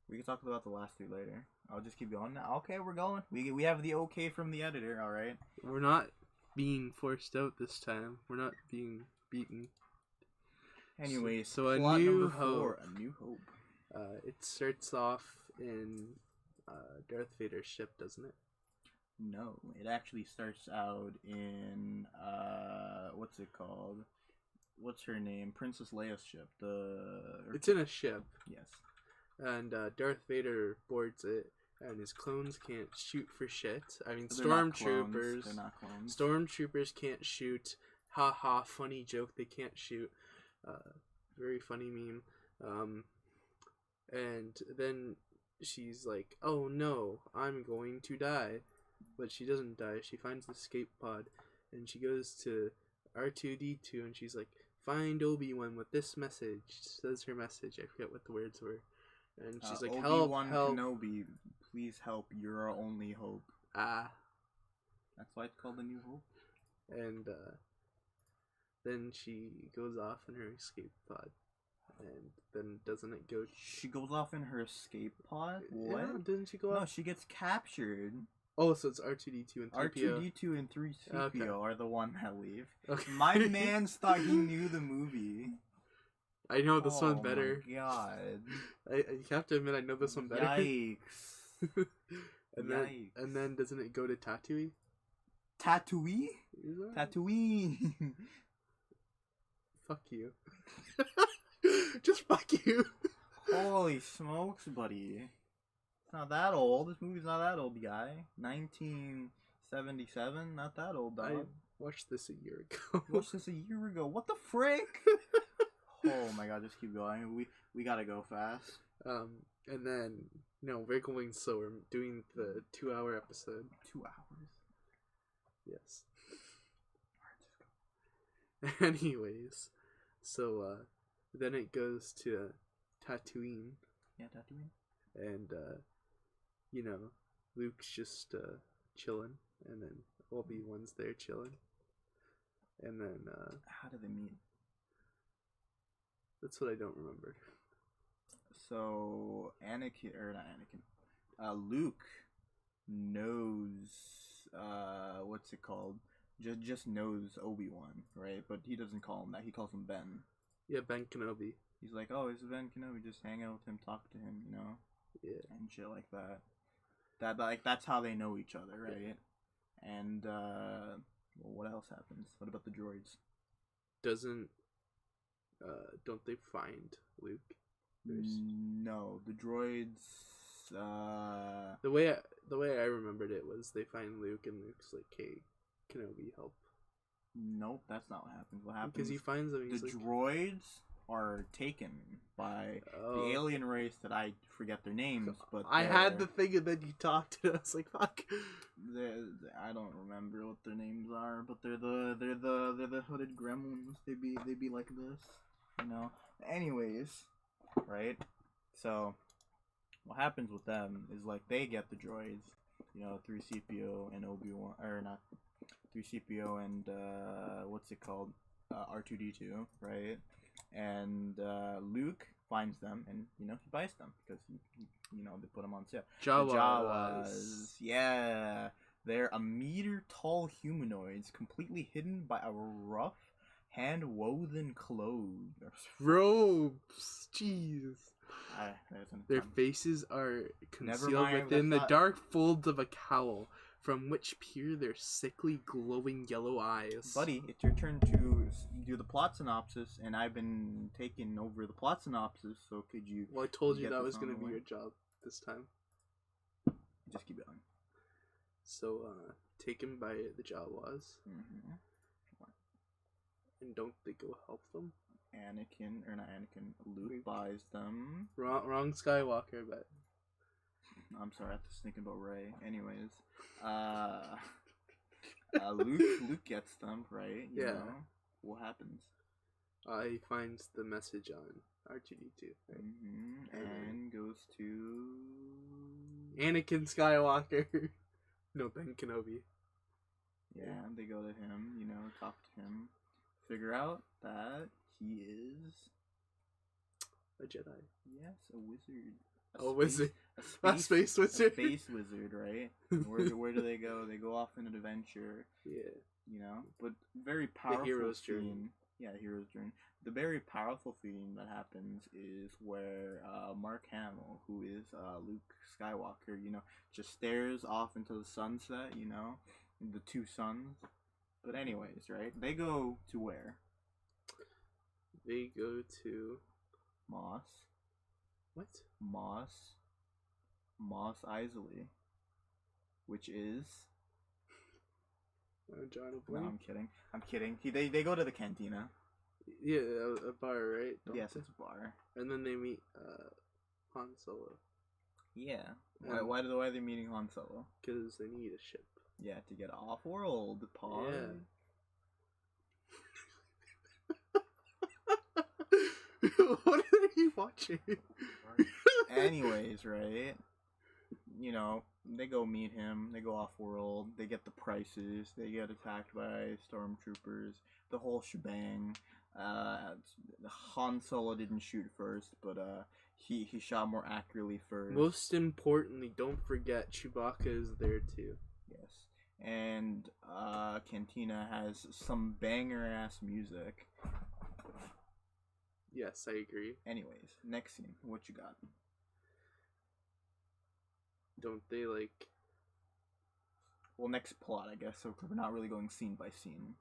We can talk about the last 3 later. I'll just keep going now. Okay, we're going. We have the okay from the editor, alright? We're not being forced out this time. We're not being beaten. Anyways, so A New Hope. A New Hope. It starts off in Darth Vader's ship, doesn't it? No, it actually starts out in what's it called? what's her name? Princess Leia's ship. It's in a ship. Yes. And Darth Vader boards it, and his clones can't shoot for shit. I mean, They're not stormtroopers. They're not clones. Stormtroopers can't shoot. Ha ha! Funny joke. They can't shoot. Very funny meme. And then she's like, "Oh no, I'm going to die," but she doesn't die. She finds the escape pod, and she goes to R2-D2, and she's like, "Find Obi-Wan with this message." Says her message. I forget what the words were. And she's like, "Help, Obi-Wan help." Kenobi, please help. You're our only hope. That's why it's called The New Hope. And then she goes off in her escape pod. And then doesn't it go... She goes off in her escape pod? What? Yeah, didn't she go off? No, she gets captured. Oh, so it's R2-D2 and 3PO. R2-D2 and 3PO are the one that leave. Okay. My man's thought he knew the movie. I know this one better. Oh my god. I have to admit I know this one better. Yikes. And then doesn't it go to Tatooine? Tatooine? Is that? Tatooine. Fuck you. Just fuck you. Holy smokes, buddy. It's not that old. This movie's not that old, guy. 1977? Not that old, dog. I watched this a year ago. Watched this a year ago. What the frick? Oh my god, just keep going. We gotta go fast. And then, no, we're going slow. We're doing the 2-hour episode. 2 hours? Yes. Anyways, so, then it goes to Tatooine. Yeah, Tatooine. And, Luke's just, chilling. And then Obi-Wan's there chilling. And then, how do they meet? That's what I don't remember. So, Luke knows, what's it called? Just knows Obi-Wan, right? But he doesn't call him that. He calls him Ben. Yeah, Ben Kenobi. He's like, oh, it's Ben Kenobi. Just hang out with him, talk to him, Yeah. and shit like that. That's how they know each other, right? Yeah. And well, what else happens? What about the droids? Don't they find Luke first? No, the droids. The way I remembered it was they find Luke and Luke's like, "Hey, Kenobi, help." Nope, that's not what happens. What happens? Because he finds them. The droids are taken by the alien race that I forget their names, but I had the thing and then you talked and I was like, "Fuck." I don't remember what their names are, but they're the hooded gremlins. They be like this, Anyways, right? So what happens with them is like they get the droids, 3CPO and Obi-Wan, or not 3CPO and what's it called? R2-D2, right? And Luke finds them and he buys them because they put them on sale. Jawas. Yeah, they're a meter-tall humanoids completely hidden by a rough hand-woven clothes. Robes. Jeez. Their faces are concealed within the dark folds of a cowl, from which peer their sickly, glowing yellow eyes. Buddy, it's your turn to do the plot synopsis, and I've been taking over the plot synopsis, so could you... Well, I told you that was going to be your job this time. Just keep going. So, taken by the Jawas. Mm-hmm. And don't they go help them? Luke buys them. Wrong Skywalker, but... I'm sorry, I was thinking about Rey. Anyways, Luke gets them, right? You know? What happens? He finds the message on R2-D2, right? Mm-hmm. And goes to... Anakin Skywalker. No, Ben Kenobi. Yeah, they go to him, talk to him. Figure out that he is... a Jedi. Yes, a wizard. A space wizard. A space wizard, right? Where do they go? They go off on an adventure. Yeah. But very powerful. The hero's journey. Yeah, the hero's journey. The very powerful theme that happens is where Mark Hamill, who is Luke Skywalker, just stares off into the sunset, the two suns. But anyways, right? They go to where? They go to Moss what? Moss Eisley, which is. John No, O'Blake? I'm kidding. They go to the cantina. Yeah, a bar, right? Don't Yes, they? it's a bar. And then they meet Han Solo. Yeah. Why are they meeting Han Solo? Because they need a ship. Yeah, to get off world. Pause. Yeah. What are you watching? Anyways, right? You know, they go meet him. They go off world. They get the prices. They get attacked by stormtroopers. The whole shebang. Han Solo didn't shoot first, but he shot more accurately first. Most importantly, don't forget Chewbacca is there too. Yes. And Cantina has some banger ass music. Yes, I agree. Anyways, next scene. What you got? Don't they like? Well, next plot, I guess. So we're not really going scene by scene.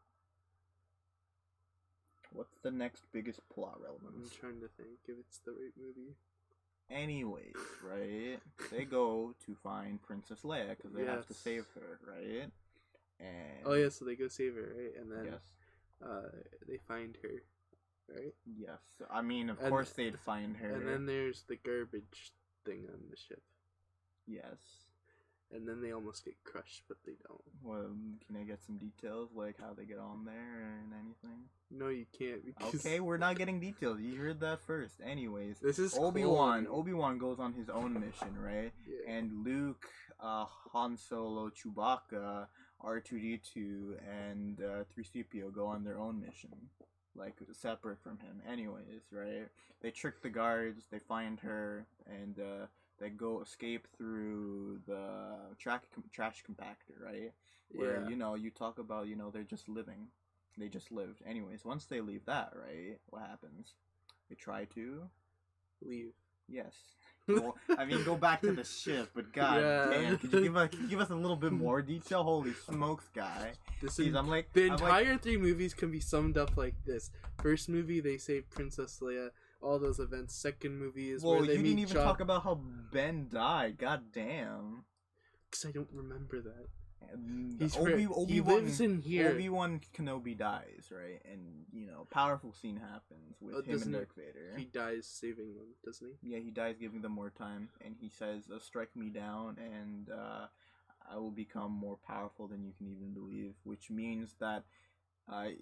What's the next biggest plot relevance? I'm trying to think if it's the right movie. Anyways, right? They go to find Princess Leia because they have to Yes. save her, right? And Oh yeah, so they go save her, right? And then yes, they find her, right? yes. I mean, of And- course they'd find her. And then there's the garbage thing on the ship. yes. And then they almost get crushed, but they don't. Well, can I get some details, like how they get on there and anything? No, you can't because Okay, we're not getting details. You heard that first. Anyways, this is Obi-Wan. clone. Obi-Wan goes on his own mission, right? Yeah. And Luke, Han Solo, Chewbacca, R2-D2, and 3CPO go on their own mission, like separate from him. Anyways, right? They trick the guards. They find her, and they go escape through the trash compactor, right? Where Yeah. you talk about they're just living. They just lived. Anyways, once they leave that, right? What happens? They try to Leave. yes. Well, I mean, go back to the ship, but god Yeah. damn, could you give us a little bit more detail? Holy smokes, guy! This Jeez, is I'm like the I'm like, entire 3 movies can be summed up like this. First movie, they save Princess Leia. All those events. Second movie is well, where they you meet didn't even Jabba. talk about how Ben died. God damn. Because I don't remember that. And He lives in here. Obi-Wan Kenobi dies, right? And powerful scene happens with him and doesn't Darth Vader. He dies saving them, doesn't he? Yeah, he dies giving them more time, and he says, "Strike me down, and I will become more powerful than you can even believe." Which means that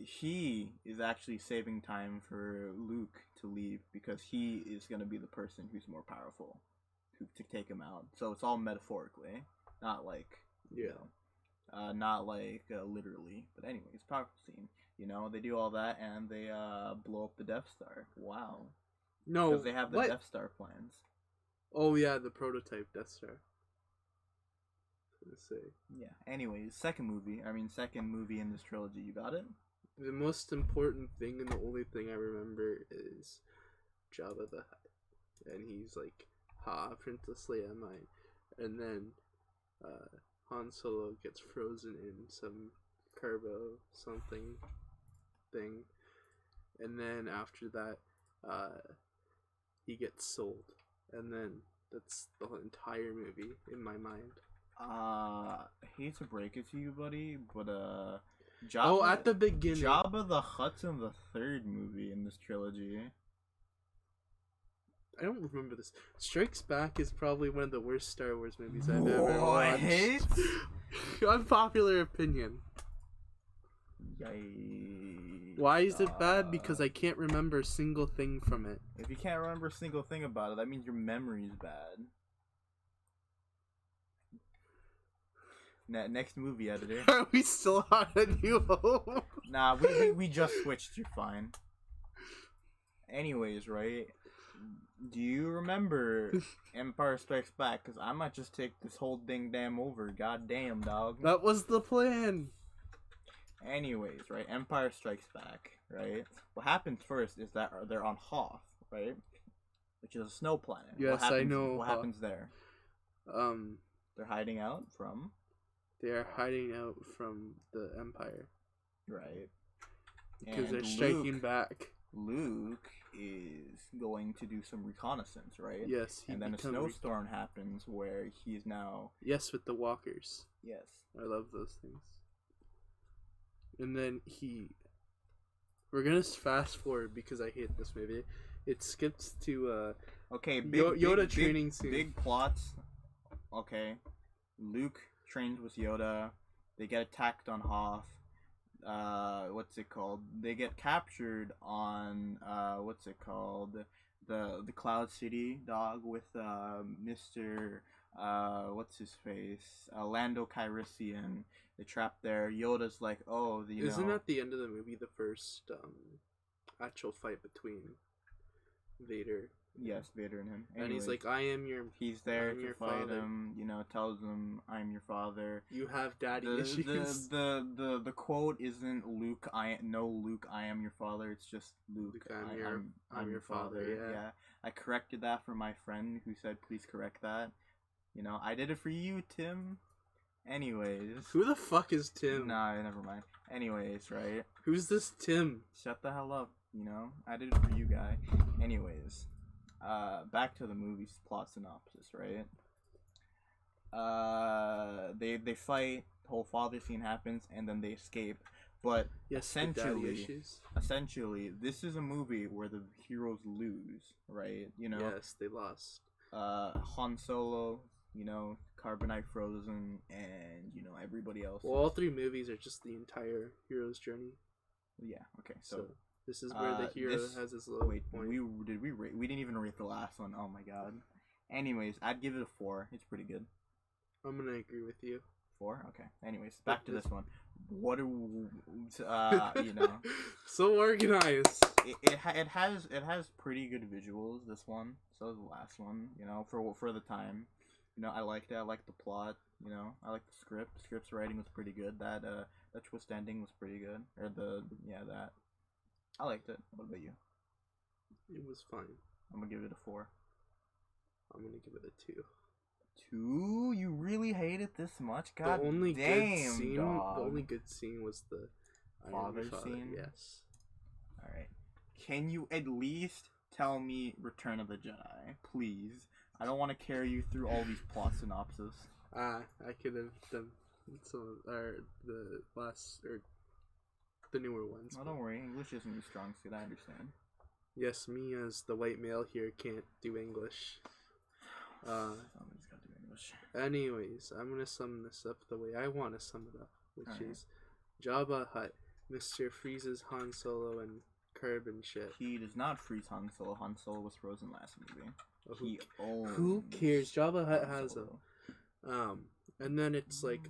he is actually saving time for Luke to leave because he is going to be the person who's more powerful to take him out. So it's all metaphorically, not like not like literally. But anyways, powerful scene. They do all that and they blow up the Death Star. Wow. No. Because they have the what? Death Star plans. Oh yeah, the prototype Death Star. Let's say. Yeah. Anyways, second movie in this trilogy. You got it? The most important thing and the only thing I remember is Jabba the Hutt, and he's like, "Ha, Princess Leia, mine," and then Han Solo gets frozen in some carbo something thing, and then after that, he gets sold, and then that's the whole entire movie in my mind. I hate to break it to you, buddy, but Jabba, at the beginning, Jabba the Hutt's in the third movie in this trilogy. I don't remember this. Strikes Back is probably one of the worst Star Wars movies I've ever watched. Unpopular opinion. Yikes. Why is it bad? Because I can't remember a single thing from it. If you can't remember a single thing about it, that means your memory's bad. Next movie, editor. Are we still on A New Hope? Nah, we just switched. You're fine. Anyways, right? Do you remember Empire Strikes Back? Because I might just take this whole ding damn over. God damn, dog. That was the plan. Anyways, right? Empire Strikes Back, right? What happens first is that they're on Hoth, right? Which is a snow planet. Yes, I know What Hoth. happens there? They're hiding out from... They are hiding out from the Empire. Right. Because And they're striking Luke- back. Luke is going to do some reconnaissance, right? Yes, and then a snowstorm happens where he's now... Yes, with the walkers. Yes. I love those things. And then we're gonna fast forward because I hate this movie. It skips to okay, Yoda training scene. Big plots. Okay, Luke trains with Yoda. They get attacked on Hoth. What's it called? They get captured on what's it called? The Cloud City dog with Mr. What's his face? Lando Calrissian. They trapped there. Yoda's like, oh, Isn't that the end of the movie? The first actual fight between Vader. Yes, Vader and him. Anyways, and he's like, I am your... He's there to fight him, tells him, I'm your father. You have daddy issues. The quote isn't Luke, I am your father. It's just Luke, I'm your father. Yeah. I corrected that for my friend who said, please correct that. I did it for you, Tim. Anyways. Who the fuck is Tim? Nah, never mind. Anyways, right? Who's this Tim? Shut the hell up, I did it for you, guy. Anyways. Back to the movie's plot synopsis, right? They fight, the whole father scene happens, and then they escape. But essentially, this is a movie where the heroes lose, right? Yes, they lost. Han Solo, Carbonite Frozen, and everybody else. Well, all three movies are just the entire hero's journey. Yeah. Okay. So this is where the hero has his little point. We didn't even rate the last one. Oh my god. Anyways, I'd give it a 4. It's pretty good. I'm gonna agree with you. 4? Okay. Anyways, back to this one. What do So organized. It has pretty good visuals. This one. So does the last one. For the time. I liked it. I liked the plot. I liked the script. The script's writing was pretty good. That twist ending was pretty good. Or that. I liked it. What about you? It was fine. I'm gonna give it a 4. I'm gonna give it a 2. 2? You really hate it this much? God the only damn, good scene, dog. The only good scene was the father scene? Yes. Alright. Can you at least tell me Return of the Jedi? Please. I don't want to carry you through all these plot synopses. I could have done some the last or the newer ones. Oh, don't worry. English isn't your strong suit. I understand. Yes, me as the white male here can't do English. Somebody's got to do English. Anyways, I'm gonna sum this up the way I want to sum it up, which is Jabba Hutt, Mr. freezes Han Solo and Curb and shit. He does not freeze Han Solo. Han Solo was frozen last movie. Who cares? Jabba Hutt has a and then it's like,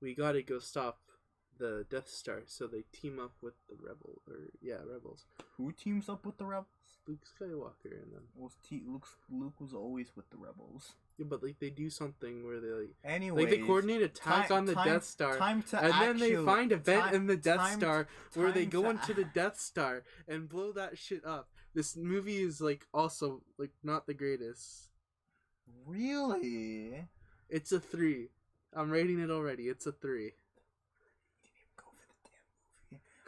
we gotta go stop the Death Star, so they team up with the rebels. Who teams up with the rebels? Luke Skywalker and them. Luke was always with the rebels. Yeah, but they do something where they Anyways, they coordinate attack on the Death Star, then they find a vent in the Death Star where they go into the Death Star and blow that shit up. This movie is also not the greatest. Really? It's a 3. I'm rating it already. It's a 3.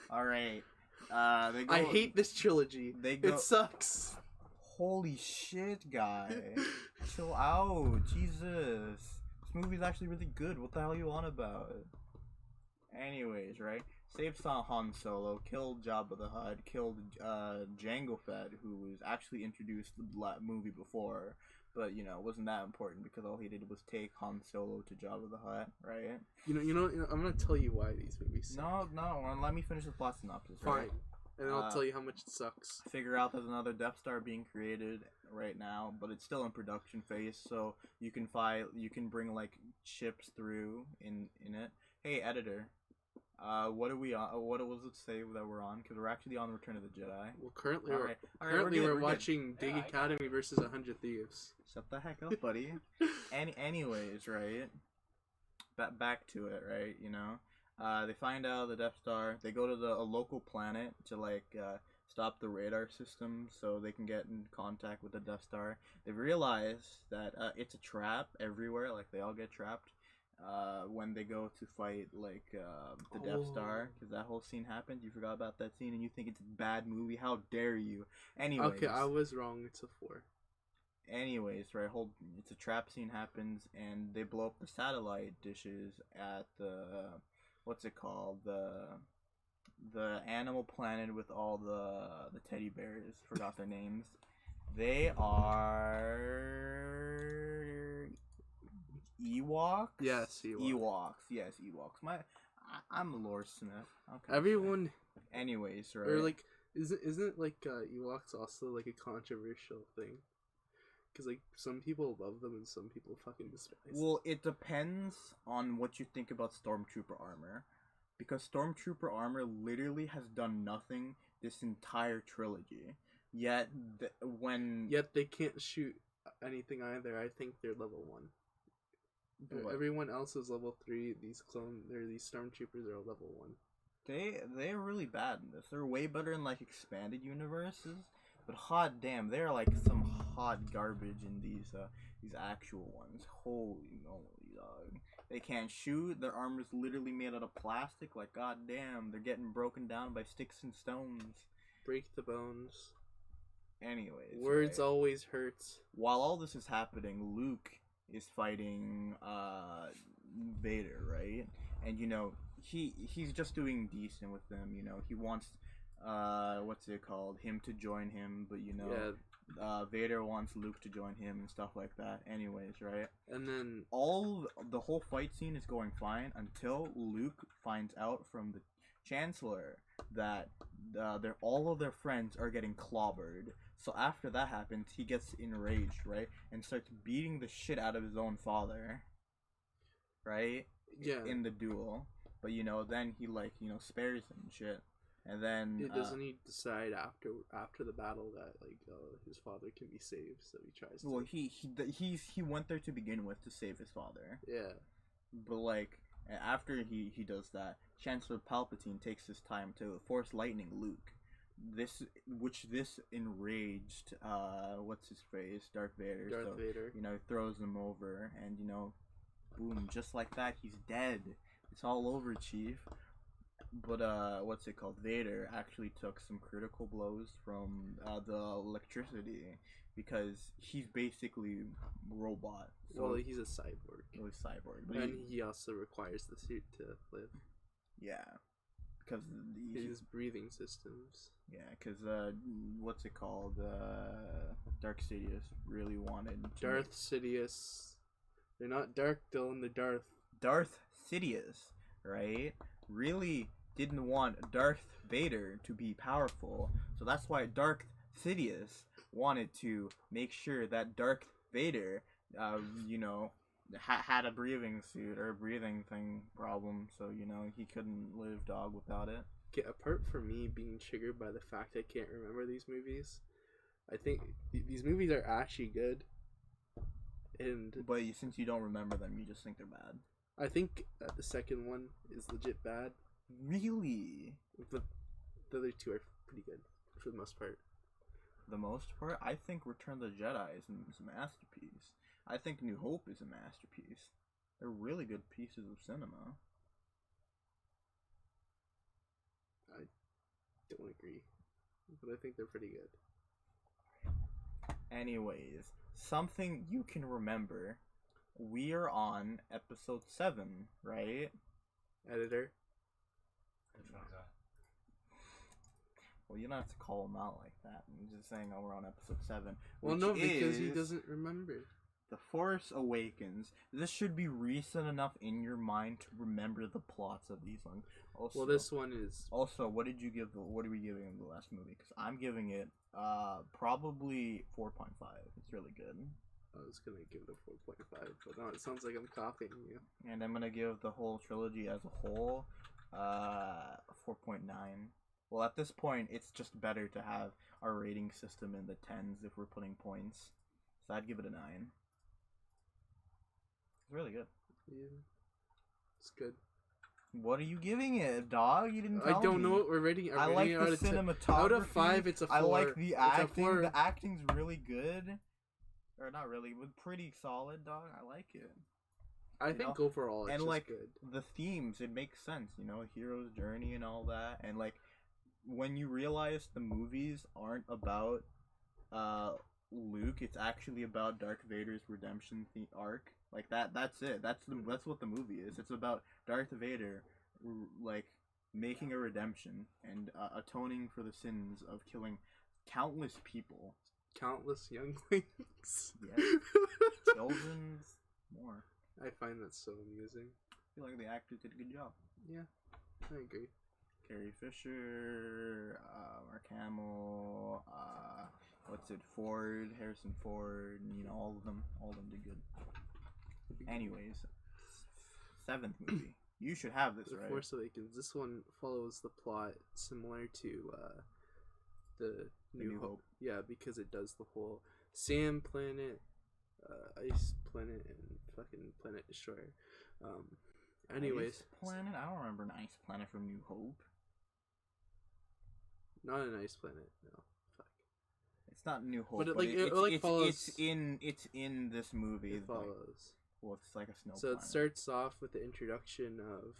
Alright. I hate this trilogy. It sucks. Holy shit, guy. Chill out. Jesus. This movie's actually really good. What the hell are you on about? Anyways, right? Saved Han Solo, killed Jabba the Hutt, killed Jango Fett, who was actually introduced the movie before, but wasn't that important because all he did was take Han Solo to Jabba the Hutt, right? I'm gonna tell you why these movies suck. No, let me finish the plot synopsis. Fine, right? and I'll tell you how much it sucks. Figure out there's another Death Star being created right now, but it's still in production phase, so you can bring ships through in it. Hey, editor. What are we on? What was it say that we're on? Because we're actually on Return of the Jedi. Well, currently we're watching Big Academy versus 100 Thieves. Shut the heck up, buddy. Anyways, right? Back to it, right? They find out the Death Star. They go to a local planet to stop the radar system so they can get in contact with the Death Star. They realize that it's a trap everywhere. They all get trapped. when they go to fight like the Death Star, because that whole scene happened. You forgot about that scene, and you think it's a bad movie? How dare you? Anyways, Okay, I was wrong. It's a 4. anyways, right? It's a trap scene happens, and they blow up the satellite dishes at the what's it called, the animal planet with all the teddy bears. Forgot their names. They are Ewoks. Yes, Ewoks. Yes, Ewoks. I'm a Lord Smith. Everyone. Anyways, right? Or like, isn't like Ewoks also like a controversial thing? Because like some people love them and some people fucking despise them. Well, it depends on what you think about Stormtrooper armor, because Stormtrooper armor literally has done nothing this entire trilogy. Yet they can't shoot anything either. I think they're level 1. What? Everyone else is level 3. These stormtroopers are level 1. They're really bad in this. They're way better in like expanded universes, but hot damn, they're like some hot garbage in these actual ones. Holy moly, dog! They can't shoot. Their armor's literally made out of plastic. Like goddamn, they're getting broken down by sticks and stones. Break the bones. Anyways, words right? Always hurts. While all this is happening, Luke is fighting Vader, right? And you know he's just doing decent with them. You know he wants what's it called, him to join him, but you know Vader wants Luke to join him and stuff like that. Anyways, right? And then the whole fight scene is going fine until Luke finds out from the Chancellor that all of their friends are getting clobbered. So after that happens, he gets enraged, right, and starts beating the shit out of his own father, right? Yeah. In the duel, but you know, then he spares him and shit, and then doesn't he decide after the battle that his father can be saved? So he tries to. Well, he went there to begin with to save his father. Yeah. But like after he does that, Chancellor Palpatine takes his time to force lightning Luke. This enraged what's his face, Darth Vader. Vader. You know, throws him over, and you know, boom, just like that, he's dead. It's all over, Chief. But what's it called? Vader actually took some critical blows from the electricity, because he's basically robot. So well, he's a cyborg. He's a cyborg, but and he also requires the suit to live. Yeah, because his breathing systems. Yeah, because what's it called? Darth Sidious really wanted Darth Sidious. They're not Dark, Dylan. They're Darth. Darth Sidious, right? Really didn't want Darth Vader to be powerful, so that's why Darth Sidious wanted to make sure that Darth Vader, you know, had a breathing suit or a breathing thing problem, so you know he couldn't live dog without it. Apart from me being triggered by the fact I can't remember these movies, I think these movies are actually good. But since you don't remember them, you just think they're bad. I think the second one is legit bad. Really? The other two are pretty good for the most part. The most part? I think Return of the Jedi is a masterpiece. I think New Hope is a masterpiece. They're really good pieces of cinema. I don't agree, but I think they're pretty good. Anyways, something you can remember. We are on episode 7, right? Editor? Which one is that? Well, you don't have to call him out like that. I'm just saying, we're on episode 7. Well, no, because he doesn't remember. The Force Awakens. This should be recent enough in your mind to remember the plots of these ones. Also, well, this one is. Also, what are we giving the last movie? Because I'm giving it probably 4.5. It's really good. I was gonna give it a 4.5, but no, it sounds like I'm copying you. And I'm gonna give the whole trilogy as a whole 4.9. Well, at this point, it's just better to have our rating system in the 10s if we're putting points. So I'd give it a 9. It's really good. Yeah, it's good. What are you giving it, dog? You didn't tell me. I don't know what we're rating. I like the cinematography. Out of 5, it's a 4. I like the acting. The acting's really good. Or not really, but pretty solid, dog. I like it. I You think know? overall it's And just like good. the themes, it makes sense, you know, hero's journey and all that. And like when you realize the movies aren't about uh Luke, it's actually about Darth Vader's redemption arc. Like that's it. That's what the movie is. It's about Darth Vader like making a redemption and atoning for the sins of killing countless people. Countless younglings. Yes. Children more. I find that so amusing. I feel like the actors did a good job. Yeah, I agree. Carrie Fisher, Mark Hamill, Harrison Ford, you know, all of them did good. Anyways, 7th movie. You should have this, The right? Force Awakens. This one follows the plot similar to the New Hope. Yeah, because it does the whole sand planet, ice planet, and fucking planet destroyer. Anyways, Ice Planet? I don't remember an Ice Planet from New Hope. not an ice planet. No, fuck. It's not New Hope, But but it follows. it's in this movie. It follows. Well, it's like a snow So planet. it starts off with the introduction of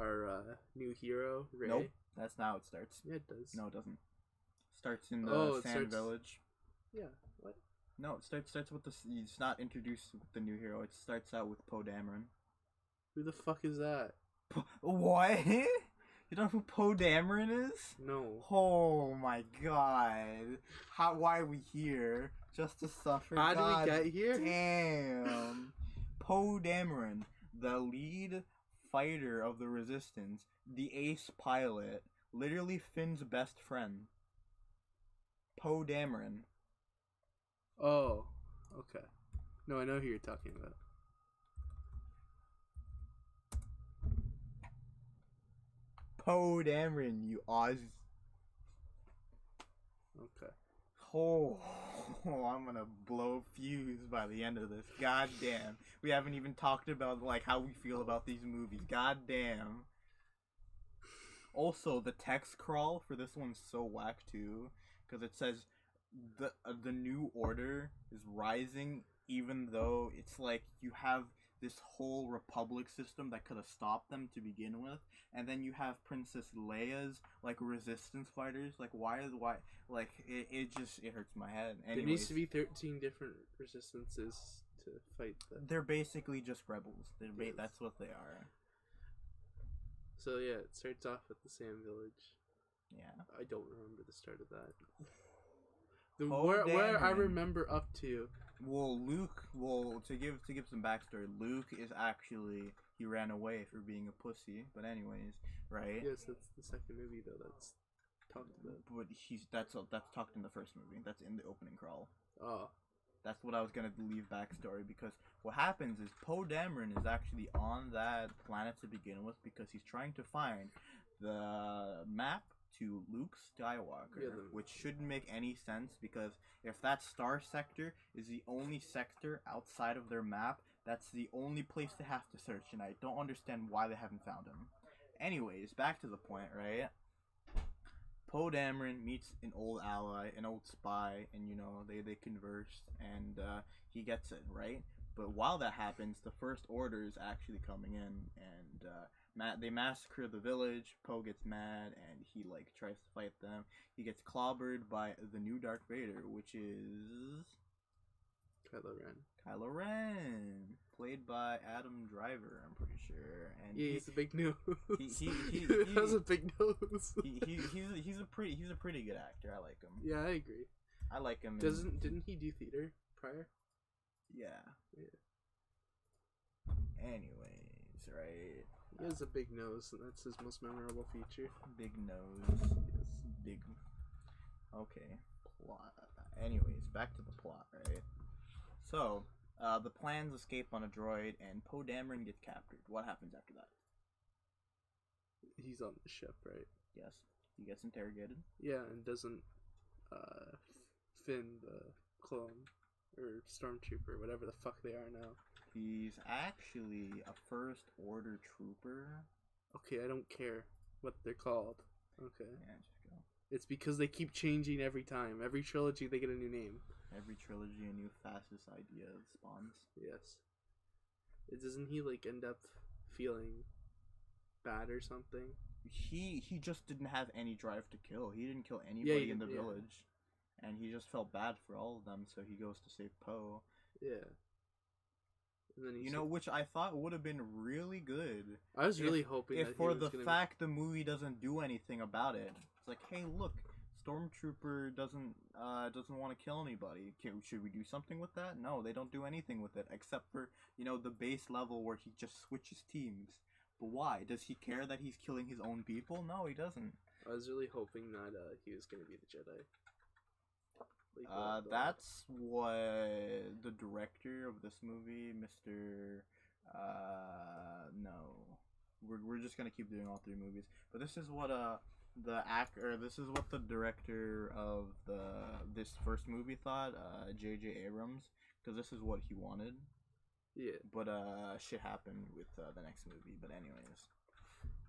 our new hero, Rey. Nope, that's not how it starts. Yeah, it does. No, it doesn't. Starts in the it Sand starts- Village. Yeah. What? No, it starts with the. It's not introduced with the new hero. It starts out with Poe Dameron. Who the fuck is that? What? You don't know who Poe Dameron is? No. Oh my god! Why are we here? Just to suffer? How God did we get here? Damn. Poe Dameron, the lead fighter of the Resistance, the ace pilot, literally Finn's best friend. Poe Dameron. Oh. Okay. No, I know who you're talking about. Poe Dameron, you Oz. Okay. Oh, I'm gonna blow fuse by the end of this. God damn. We haven't even talked about like how we feel about these movies. God damn. Also, the text crawl for this one's so whack too, because it says the new order is rising, even though it's like you have this whole republic system that could have stopped them to begin with, and then you have Princess Leia's like resistance fighters. Like why like it hurts my head. Anyways, There needs to be 13 different resistances to fight them. they're basically just rebels. Yes. That's what they are. So yeah, it starts off at the Sand Village. Yeah. I don't remember the start of that. The Poe where I Dameron. remember up to. Well, to give some backstory, Luke is actually he ran away for being a pussy. But anyways, right? Yes, that's the second movie though. That's talked about. But that's talked in the first movie. That's in the opening crawl. Oh, That's what I was gonna leave backstory, because what happens is Poe Dameron is actually on that planet to begin with because he's trying to find the map to Luke Skywalker, Yeah, which shouldn't make any sense, because if that star sector is the only sector outside of their map, that's the only place they have to search, and I don't understand why they haven't found him. Anyways, back to the point, right? Poe Dameron meets an old ally, an old spy, and you know they converse, and he gets it right. But while that happens, the First Order is actually coming in, and they massacre the village. Poe gets mad, and he like tries to fight them. He gets clobbered by the new Darth Vader, which is Kylo Ren. Kylo Ren, played by Adam Driver, I'm pretty sure. And Yeah, he's a big nose. he has a big nose. he's a pretty good actor. I like him. Yeah, I agree. I like him. Didn't he do theater prior? Yeah. Anyways, right. He has a big nose, and that's his most memorable feature. Big nose. Yes. Big. Okay. Plot. Anyways, back to the plot, right? So, the plans escape on a droid, and Poe Dameron gets captured. What happens after that? He's on the ship, right? Yes. He gets interrogated. Yeah, and doesn't Finn the clone or stormtrooper, whatever the fuck they are now. He's actually a First Order trooper. Okay, I don't care what they're called. Okay. Yeah, just go. It's because they keep changing every time. Every trilogy they get a new name. Every trilogy, a new fastest idea spawns. Yes. Doesn't he like end up feeling bad or something? He just didn't have any drive to kill. He didn't kill anybody in the yeah. village, and he just felt bad for all of them. So he goes to save Poe. Yeah. And then You know, which I thought would have been really good. I was really hoping if that for he was the gonna fact the movie doesn't do anything about it. It's like, hey, look, Stormtrooper doesn't want to kill anybody. Should we do something with that? No, they don't do anything with it except for the base level where he just switches teams. But why? Does he care that he's killing his own people? No, he doesn't. I was really hoping that he was gonna be the Jedi. That's what the director of this movie, Mr. No, we're just gonna keep doing all three movies. But this is what this is what the director of this first movie thought, J.J. Abrams, because this is what he wanted. Yeah. But shit happened with the next movie. But anyways.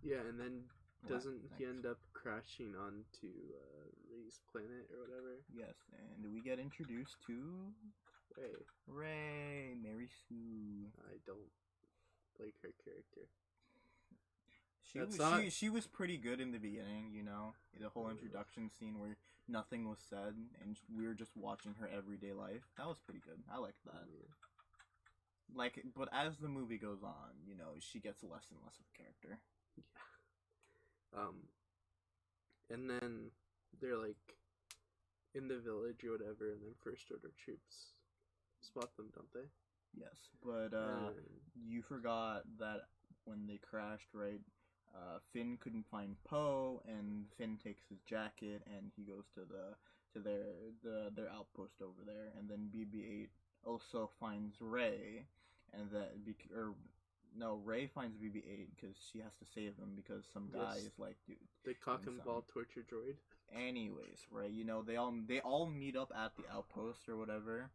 Yeah, and then doesn't he end up crashing onto Rey's planet or whatever? Yes, and we get introduced to Rey, Mary Sue. I don't like her character. She was pretty good in the beginning, the whole introduction scene where nothing was said and we were just watching her everyday life. That was pretty good. I liked that. Yeah. But as the movie goes on, she gets less and less of a character. Yeah. And then they're like in the village or whatever, and then First Order troops spot them, don't they? Yes, but you forgot that when they crashed, right? Finn couldn't find Poe, and Finn takes his jacket and he goes to their outpost over there, and then BB-8 also finds Rey, and Rey finds BB-8 because she has to save him because some guy is like, dude, the cock and ball torture droid. Anyways, right? They all meet up at the outpost or whatever,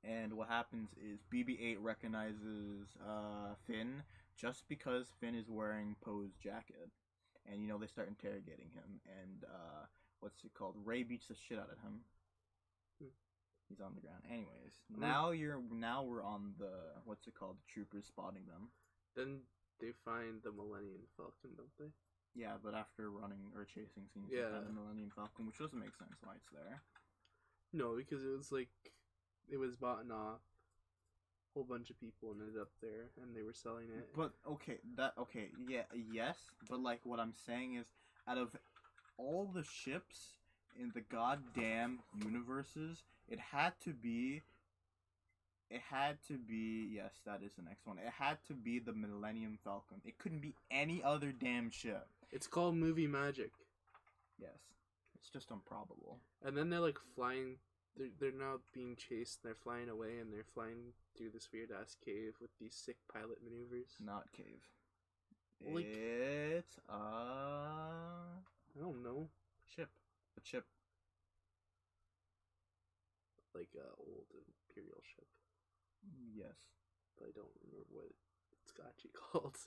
and what happens is BB-8 recognizes Finn just because Finn is wearing Poe's jacket, and they start interrogating him, and what's it called? Rey beats the shit out of him. He's on the ground. Anyways, now we're on the what's it called? The troopers spotting them. Then they find the Millennium Falcon, don't they? Yeah, but after running or chasing scenes, yeah, the Millennium Falcon, which doesn't make sense why it's there. No, because it was bought off. A whole bunch of people ended up there, and they were selling it. But yes, but what I'm saying is, out of all the ships in the goddamn universes, it had to be, yes, that is the next one. It had to be the Millennium Falcon. It couldn't be any other damn ship. It's called movie magic. Yes. It's just improbable. And then they're flying, they're now being chased, they're flying away, and they're flying through this weird ass cave with these sick pilot maneuvers. Not cave. It's I don't know. Ship. A ship. Like a old Imperial ship. Yes. But I don't remember what it's actually called.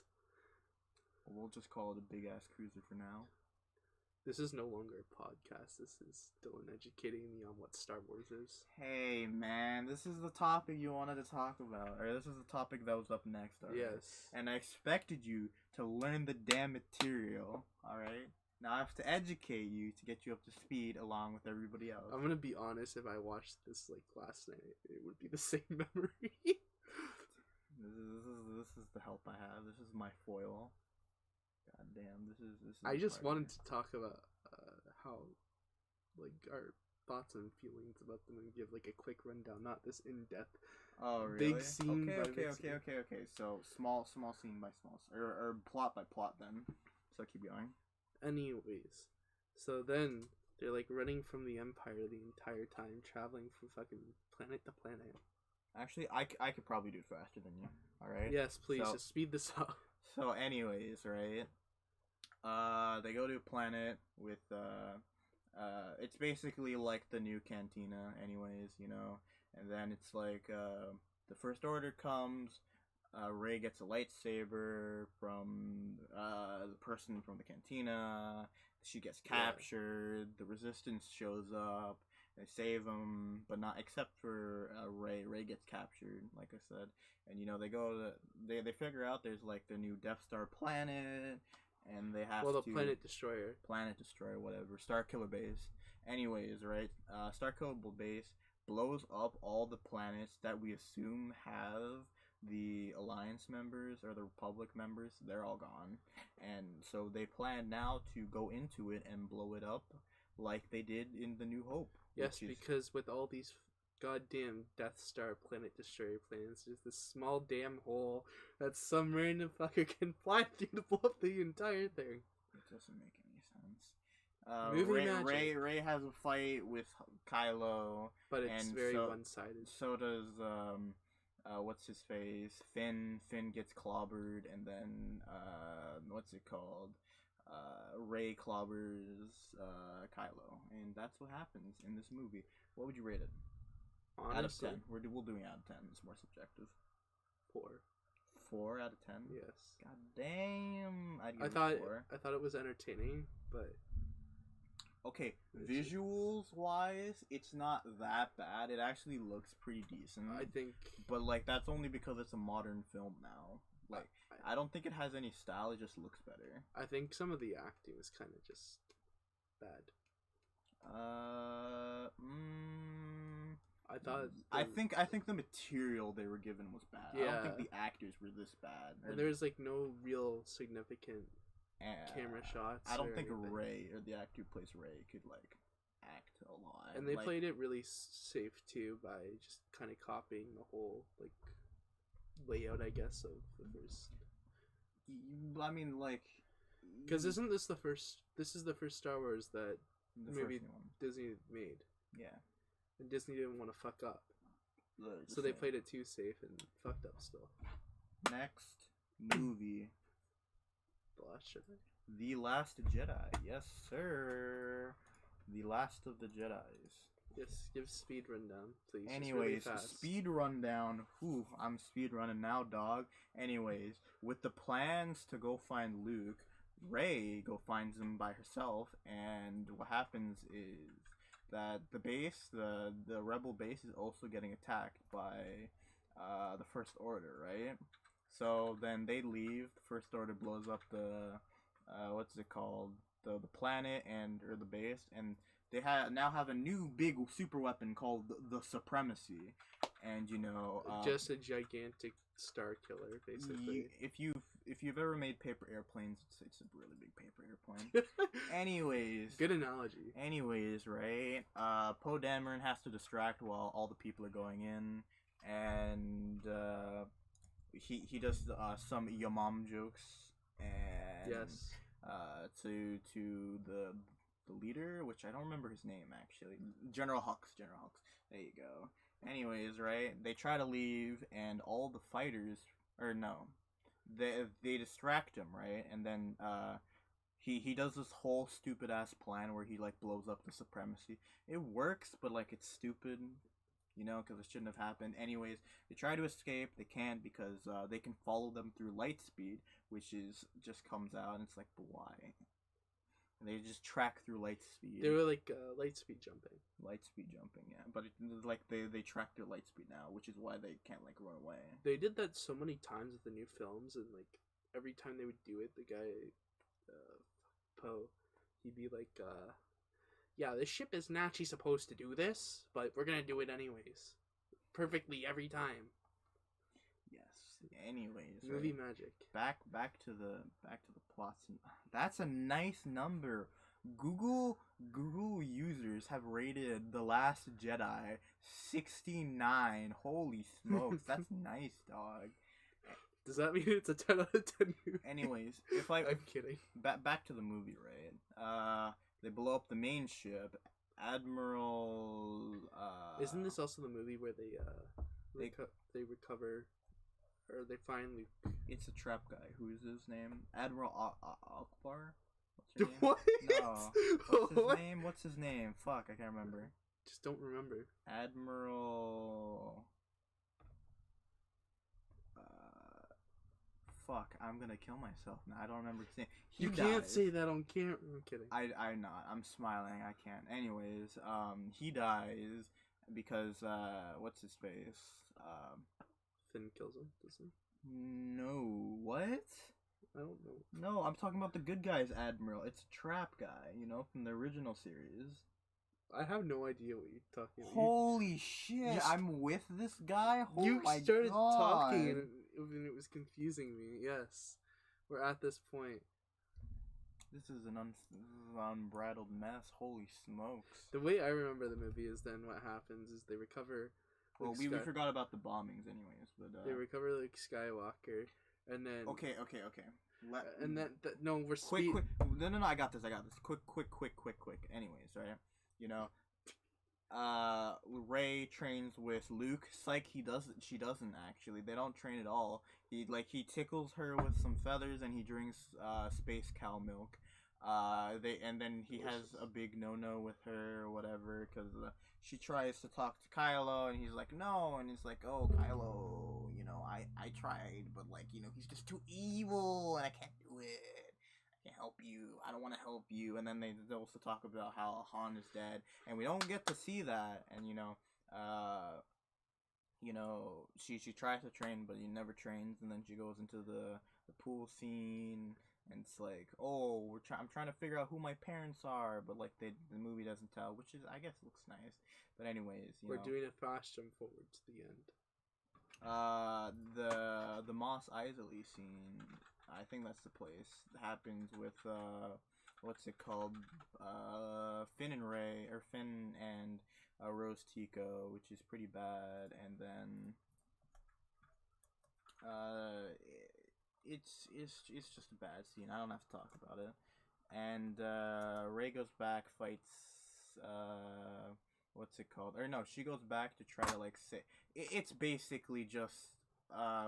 We'll just call it a big ass cruiser for now. This is no longer a podcast. This is Dylan educating me on what Star Wars is. Hey man, this is the topic you wanted to talk about. Or this is the topic that was up next, alright? Yes. And I expected you to learn the damn material, alright? Now I have to educate you to get you up to speed along with everybody else. I'm gonna be honest, if I watched this last night, it would be the same memory. This is the help I have. This is my foil. God damn, this is I just wanted to talk about how our thoughts and feelings about them and give a quick rundown, not this in-depth. Oh, really? Big scene by big scene. Okay. So small scene by small, or plot by plot then. So keep going. Anyways, so then they're running from the Empire the entire time, traveling from fucking planet to planet. Actually, I could probably do it faster than you. All right. Yes, please, just speed this up. So, anyways, right? They go to a planet with it's basically like the new cantina, anyways, and then it's the First Order comes. Rey gets a lightsaber from the person from the cantina. She gets captured. The Resistance shows up, They save him, but not except for Ray. Ray gets captured, like I said, and they go to they figure out there's like the new Death Star planet, and they have the to Planet Destroyer. Planet Destroyer, whatever, Star Killer Base. Anyways, right, Star Killer Base blows up all the planets that we assume have the Alliance members or the Republic members. They're all gone, and so they plan now to go into it and blow it up like they did in the New Hope. Yes, because with all these goddamn Death Star Planet Destroyer plans, there's this small damn hole that some random fucker can fly through to blow up the entire thing. It doesn't make any sense. Ray has a fight with Kylo, but it's very one-sided. So does what's his face? Finn gets clobbered, and then what's it called? Ray clobbers Kylo, and that's what happens in this movie. What would you rate it? Honestly, out of 10. We'll doing out of 10. It's more subjective. 4. 4 out of 10. Yes. God damn! I thought 4. I thought it was entertaining, but okay, visuals wise, it's not that bad. It actually looks pretty decent. I think, but like that's only because it's a modern film now. Like I don't think it has any style. It just looks better. I think some of the acting is kind of just bad. I think the material they were given was bad. Yeah. I don't think the actors were this bad. And there's like no real significant camera shots. I don't think anything. Ray or the actor who plays Ray could like act a lot. And they played it really safe too by just kind of copying the whole like layout, I guess, of the first. I mean, like, because isn't this the first? This is the first Star Wars that maybe Disney made. Yeah. And Disney didn't want to fuck up, so they played it too safe and fucked up still. Next movie. The Last Jedi? The Last Jedi. Yes, sir. The Last of the Jedis. Yes, give speed rundown, please. Anyways, really speed rundown. Ooh, I'm speed running now, dog. Anyways, with the plans to go find Luke, Rey go finds him by herself, and what happens is that the base, the rebel base, is also getting attacked by the First Order, right? So then they leave. The First Order blows up the what's it called? The planet or the base, and they now have a new big super weapon called the Supremacy, and just a gigantic star killer, basically. If you've ever made paper airplanes, it's a really big paper airplane. Anyways, good analogy. Anyways, right? Poe Dameron has to distract while all the people are going in, and he does some your mom jokes, and yes, to the leader, which I don't remember his name actually, General Hux. There you go. Anyways, right? They try to leave, and all the fighters, or no, they distract him, right? And then he does this whole stupid ass plan where he like blows up the Supremacy. It works, but like it's stupid, because it shouldn't have happened. Anyways, they try to escape. They can't because they can follow them through light speed, which just comes out, and it's like, but why? And they just track through light speed. They were like light speed jumping. Light speed jumping, yeah. But they track their light speed now, which is why they can't like run away. They did that so many times with the new films, and like every time they would do it, the guy, Poe, he'd be like, yeah, this ship isn't actually supposed to do this, but we're gonna do it anyways, perfectly every time. Yes. Anyways, movie right? Magic. Back to the plots. That's a nice number. Google users have rated The Last Jedi 69. Holy smokes, that's nice, dog. Does that mean it's a 10 out of 10 movie? Anyways, I'm kidding. Back to the movie, right? They blow up the main ship. Admiral. Isn't this also the movie where they recover, or they find Luke? It's a trap guy. Who is his name? Admiral Akbar. What's your name? What? No. What's his name? Fuck, I can't remember. Just don't remember. fuck, I'm gonna kill myself now. I don't remember his name. He You can't dies. say that on camera. I'm kidding. I'm not. I'm smiling. I can't. Anyways, he dies because what's his face? Finn kills him, doesn't he? No, what? I don't know. No, I'm talking about the good guy's admiral. It's a trap guy, you know, from the original series. I have no idea what you're talking about. Holy shit! I'm with this guy. Oh You my started God. talking and it was confusing me. Yes, we're at this point. This is an unbridled mess. Holy smokes! The way I remember the movie is then what happens is they recover. Well, we forgot about the bombings, anyways. But they recover like Skywalker, and then okay. And then no, we're quick. No, I got this. Quick. Anyways, right? You know, Rey trains with Luke. Psych, she doesn't actually. They don't train at all. He tickles her with some feathers and he drinks space cow milk. Then he has a big no with her or whatever because she tries to talk to Kylo and he's like no, and he's like, oh Kylo, you know, I tried, but like, you know, he's just too evil and I can't do it. I can't help you. I don't want to help you. And then they also talk about how Han is dead, and we don't get to see that. And she tries to train, but he never trains. And then she goes into the pool scene, and it's like, oh, I'm trying to figure out who my parents are, but like the movie doesn't tell, which is, I guess, looks nice. But anyways, we're doing a fast jump forward to the end. The Mos Eisley scene, I think that's the place, happens with what's it called, Finn and Rey, or Finn and Rose Tico, which is pretty bad. And then it's just a bad scene. I don't have to talk about it. And Rey goes back, fights what's it called? Or no, she goes back to try to like say it's basically just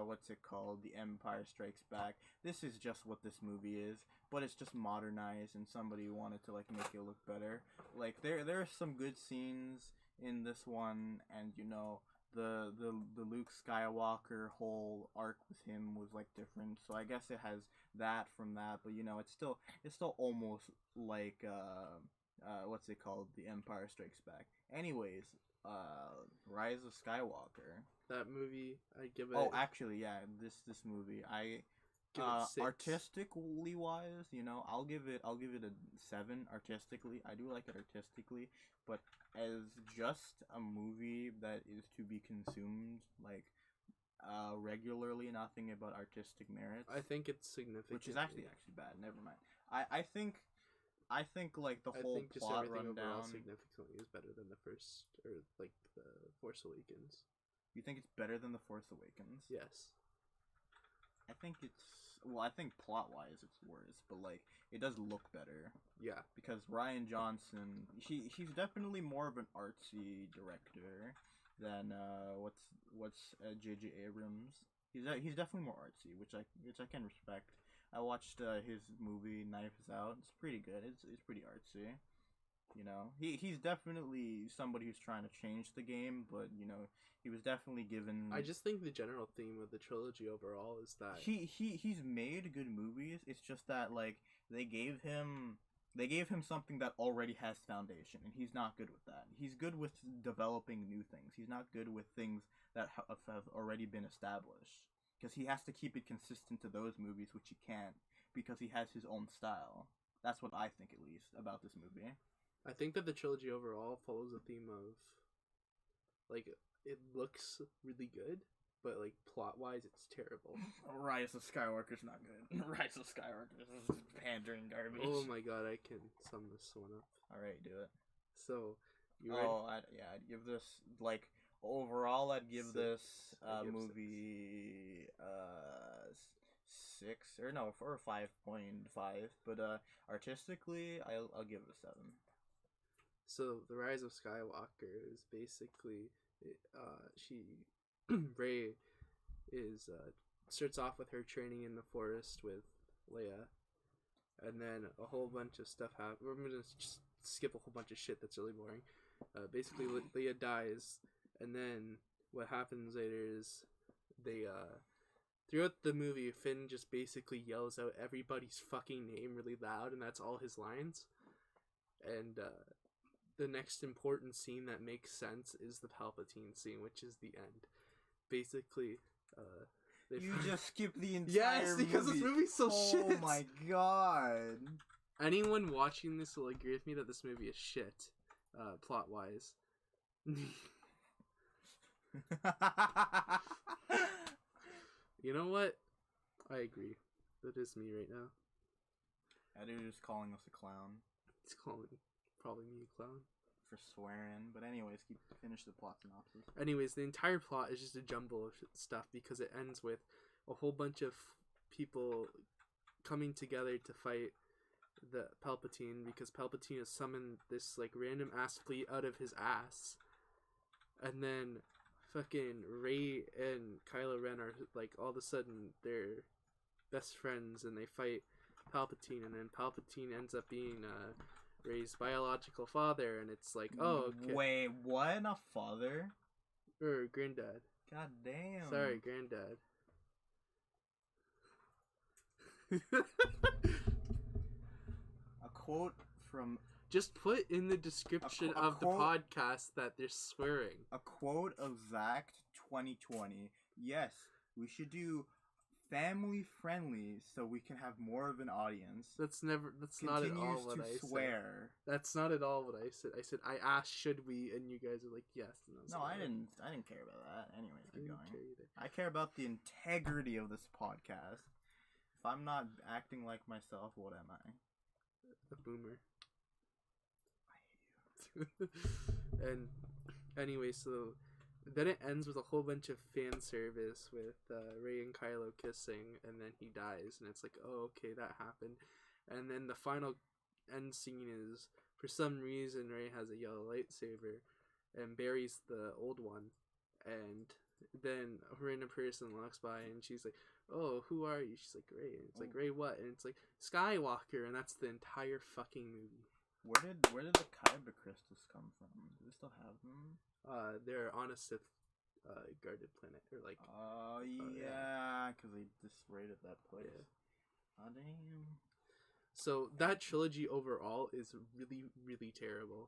what's it called? The Empire Strikes Back. This is just what this movie is, but it's just modernized, and somebody wanted to like make it look better. Like there are some good scenes in this one, and you know, the Luke Skywalker whole arc with him was like different. So I guess it has that from that, but you know, it's still almost like what's it called? The Empire Strikes Back. Anyways, Rise of Skywalker. That movie, I give it. Oh, actually, yeah, this movie, I give it 6. Artistically wise, you know, I'll give it a 7 artistically. I do like it artistically, but as just a movie that is to be consumed like regularly, nothing about artistic merits. I think it's significant, which is actually bad. Never mind. I think like the whole plot rundown significantly is better than the first, or like the Force Awakens. You think it's better than the Force Awakens? Yes. I think plot wise it's worse, but like it does look better. Yeah. Because Rian Johnson, he's definitely more of an artsy director than what's J.J. Abrams. He's definitely more artsy, which I can respect. I watched his movie Knives Out. It's pretty good. It's pretty artsy. You know, he's definitely somebody who's trying to change the game, but you know, he was definitely given. I just think the general theme of the trilogy overall is that he's made good movies. It's just that like they gave him something that already has foundation, and he's not good with that. He's good with developing new things. He's not good with things that have already been established, because he has to keep it consistent to those movies, which he can't because he has his own style. That's what I think, at least, about this movie. I think that the trilogy overall follows a theme of, like, it looks really good, but, like, plot-wise, it's terrible. Rise of Skywalker's not good. Rise of Skywalker is pandering garbage. Oh my god, I can sum this one up. Alright, do it. So, you ready? I'd give this, like, overall, I'd give this movie 6, or 5.5, but artistically, I'll give it a 7. So the Rise of Skywalker is basically, Rey is starts off with her training in the forest with Leia, and then a whole bunch of stuff happens. We're gonna just skip a whole bunch of shit that's really boring. Basically, Leia dies, and then what happens later is throughout the movie, Finn just basically yells out everybody's fucking name really loud, and that's all his lines. And the next important scene that makes sense is the Palpatine scene, which is the end. Basically, you just skipped the entire yes, because movie. this movie's so shit. Oh my god. Anyone watching this will agree with me that this movie is shit, plot wise. You know what? I agree. That is me right now. That dude is calling us a clown He's calling probably me a clown. for swearing. But anyways, finish the plot synopsis. Anyways, the entire plot is just a jumble of stuff because it ends with a whole bunch of people coming together to fight the Palpatine because Palpatine has summoned this like random ass fleet out of his ass, and then fucking Rey and Kylo Ren are like all of a sudden they're best friends and they fight Palpatine, and then Palpatine ends up being Rey's biological father, and it's like, oh, okay. Wait, what? A father? Or granddad. God damn. Sorry, granddad. A quote from... Just put in the description of the podcast that they're swearing. A quote of Zact 2020. Yes, we should do family friendly so we can have more of an audience. That's not at all what I swear. said. That's not at all what I said. I said I asked should we, and you guys are like yes. No, I didn't care about that. Anyways, keep going. Care either. I care about the integrity of this podcast. If I'm not acting like myself, what am I? A boomer. I hate you. And anyway, so then it ends with a whole bunch of fan service with Rey and Kylo kissing, and then he dies, and it's like, oh, okay, that happened. And then the final end scene is, for some reason, Rey has a yellow lightsaber and buries the old one, and then a random person walks by, and she's like, oh, who are you? She's like, Rey. And it's like, Rey what? And it's like, Skywalker, and that's the entire fucking movie. Where did the Kyber crystals come from? Do we still have them? They're on a Sith guarded planet, or like. Oh yeah, because they just raided that place. Yeah. Oh damn. So that trilogy overall is really, really terrible.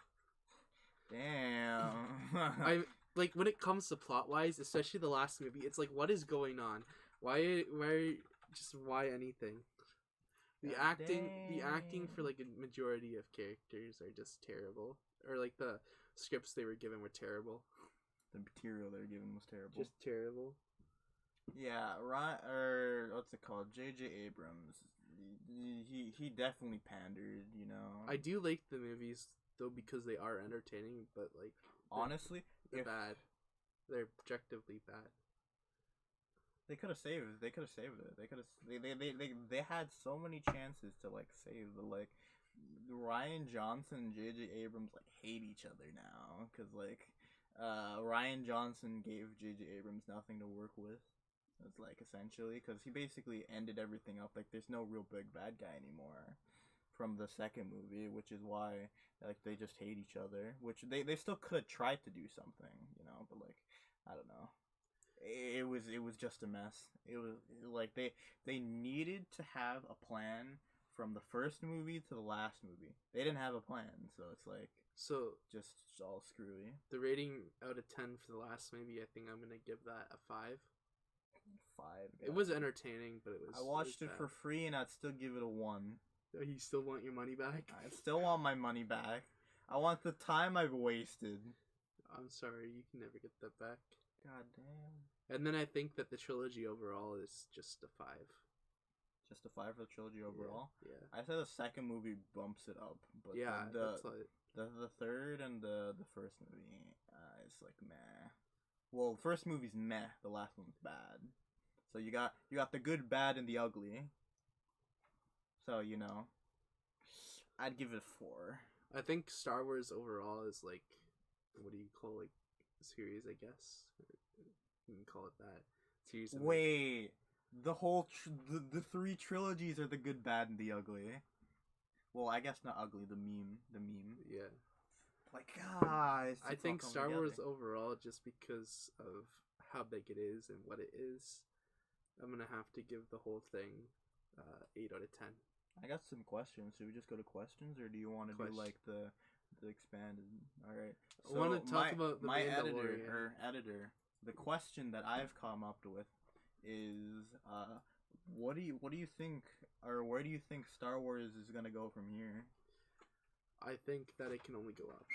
Damn. I like when it comes to plot wise, especially the last movie. It's like, what is going on? Why anything? The acting for like a majority of characters are just terrible, or like the scripts they were given were terrible. The material they were given was terrible. Just terrible. Yeah, right. Or what's it called? J.J. Abrams. He definitely pandered. You know. I do like the movies though because they are entertaining, but like honestly, they're bad. They're objectively bad. They could have saved it. They could have saved it. They had so many chances to like save the like Ryan Johnson and J.J. Abrams like hate each other now because like Ryan Johnson gave J.J. Abrams nothing to work with. It's like essentially because he basically ended everything up. Like there's no real big bad guy anymore from the second movie, which is why like they just hate each other. Which they still could have tried to do something, you know, but like I don't know. It was just a mess. It was like they needed to have a plan from the first movie to the last movie. They didn't have a plan, so it's like just all screwy. The rating out of 10 for the last movie, I think I'm gonna give that a 5. 5. It was entertaining, but it was. I watched it for free, and I'd still give it a 1. You still want your money back? I still want my money back. I want the time I've wasted. I'm sorry, you can never get that back. God damn. And then I think that the trilogy overall is just a 5. Just a 5 for the trilogy overall? Yeah. I said the second movie bumps it up, but yeah, the third and the first movie is like meh. Well, the first movie's meh, the last one's bad. So you got the good, bad, and the ugly. So, you know, I'd give it a 4. I think Star Wars overall is like, what do you call like series? I guess you can call it that. Series. Wait, the whole the 3 trilogies are the good, bad, and the ugly. Well, I guess not ugly. The meme. Yeah. Like guys, I think Star Wars overall, just because of how big it is and what it is, I'm gonna have to give the whole thing 8 out of 10. I got some questions. Should we just go to questions, or do you want to do like the expanded? All right. I want to talk about the my Mandalorian. editor. The question that I've come up with is, what do you think, or where do you think Star Wars is gonna go from here? I think that it can only go up.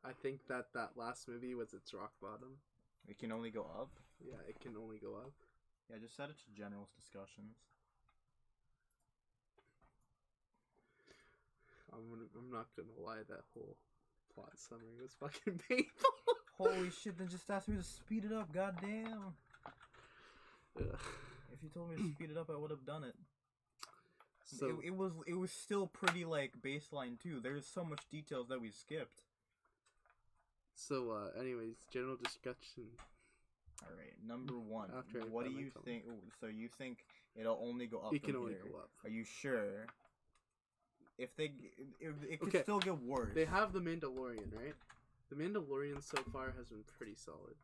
I think that last movie was its rock bottom. It can only go up. Yeah, it can only go up. Yeah, just set it to general discussions. I'm not gonna lie, that whole plot summary was fucking painful. Holy shit! Then just ask me to speed it up. Goddamn. Ugh. If you told me to speed it up, I would have done it. So it was still pretty like baseline too. There's so much details that we skipped. anyways, general discussion. All right, number one. After I What do find my you comment. think? So you think it'll only go up? It can from only here. go up. Are you sure? If it could Okay, still get worse. They have the Mandalorian, right? The Mandalorian so far has been pretty solid.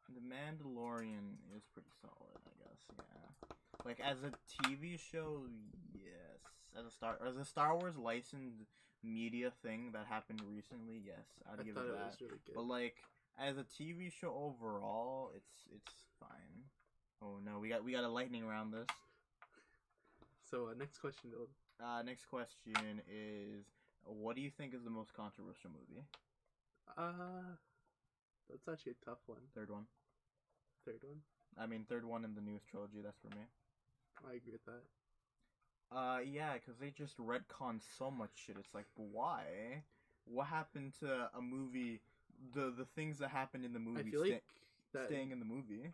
The Mandalorian is pretty solid, I guess. Yeah. Like as a TV show, yes. As a Star Wars licensed media thing that happened recently, yes, I'd give it thought that. was really good. But like as a TV show overall, it's fine. Oh no, we got a lightning round this. So next question, Dylan. Next question is, what do you think is the most controversial movie? That's actually a tough one. Third one. Third one. I mean, third one in the newest trilogy. That's for me. I agree with that. Yeah, because they just retcon so much shit. It's like, why? What happened to a movie? The things that happened in the movie. I feel like that staying in the movie.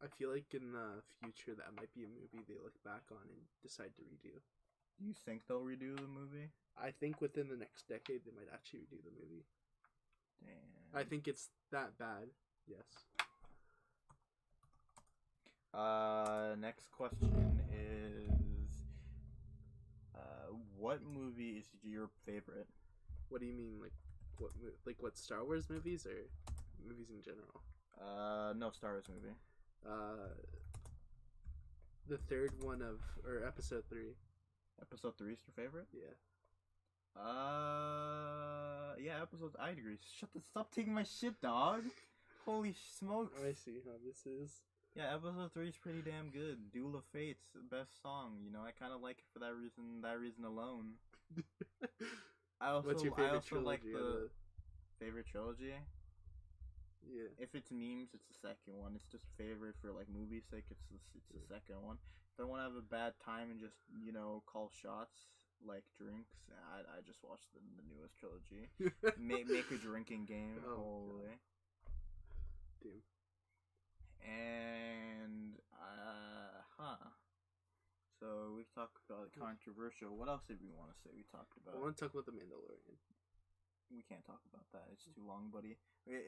I feel like in the future that might be a movie they look back on and decide to redo. Do you think they'll redo the movie? I think within the next decade they might actually redo the movie. Damn. I think it's that bad. Yes. Next question is, what movie is your favorite? What do you mean, what Star Wars movies or movies in general? No, Star Wars movie. The third one or episode 3. Episode 3 is your favorite? Yeah. Yeah, I agree. Stop taking my shit, dog. Holy smokes. I see how this is. Yeah, episode 3 is pretty damn good. Duel of Fates, the best song. You know, I kind of like it for that reason alone. What's your favorite trilogy? Like the favorite trilogy. Yeah. If it's memes, it's the second one. It's just favorite for like movie sake. It's the second one. If I want to have a bad time and just call shots like drinks, I just watch the newest trilogy. make a drinking game. Oh, holy. Damn. And so we've talked about controversial. What else did we want to say? We talked I about. want to talk about the Mandalorian. We can't talk about that. It's too long, buddy.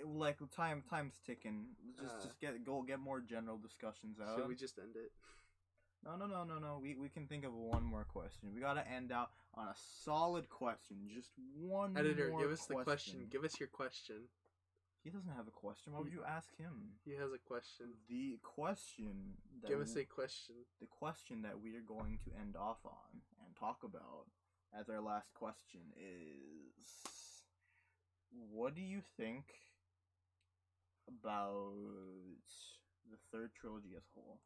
Like time's ticking. Just get more general discussions out. Should we just end it? No. We can think of one more question. We gotta end out on a solid question. Just one. Editor, more give us the question. question. Give us your question. He doesn't have a question. Why would you ask him? He has a question. The question. Give us a question. The question that we are going to end off on and talk about as our last question is, what do you think about the third trilogy as a whole?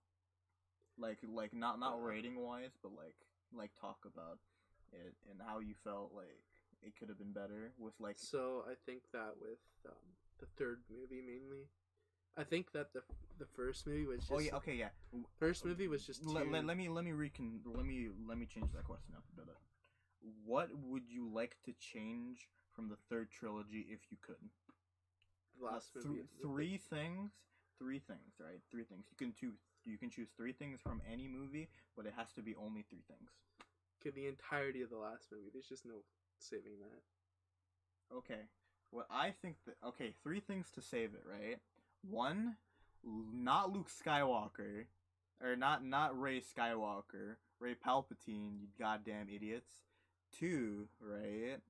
Like not rating wise, but like talk about it and how you felt like it could have been better with like. So I think that with the third movie mainly, I think that the first movie was just. Oh yeah, okay, yeah. First movie was just. Let me change that question up a bit. What would you like to change from the third trilogy if you could? The last movie. Three things, right? 3 things. You can choose 3 things from any movie, but it has to be only 3 things. Okay, the entirety of the last movie. There's just no saving that. Okay. What I think 3 things to save it, right? 1, not Luke Skywalker, or not Rey Skywalker, Rey Palpatine, you goddamn idiots. 2, right?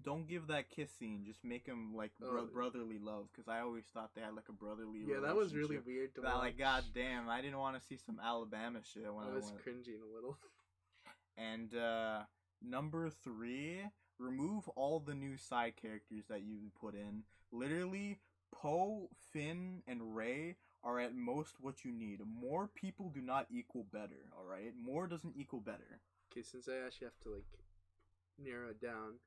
Don't give that kiss scene. Just make him like brotherly love. Because I always thought they had like a brotherly. Yeah, that was really weird to watch. Like, goddamn, I didn't want to see some Alabama shit when I was went. cringing a little. And number 3, remove all the new side characters that you put in. Literally, Poe, Finn, and Rey are at most what you need. More people do not equal better. All right, more doesn't equal better. Okay, since I actually have to like narrow it down,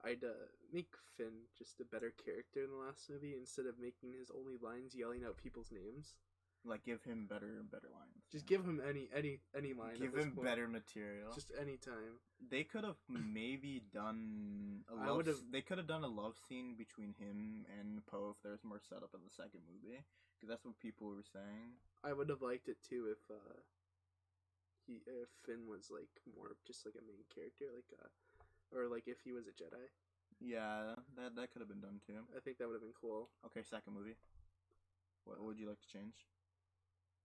I'd make Finn just a better character in the last movie instead of making his only lines yelling out people's names. Like, give him better lines. Just give him any line. Give him better material. Just any time. They could have maybe done They could have done a love scene between him and Poe if there's more setup in the second movie, because that's what people were saying. I would have liked it too if Finn was like more just like a main character, like or like if he was a Jedi. Yeah, that could have been done too. I think that would have been cool. Okay, second movie. What would you like to change?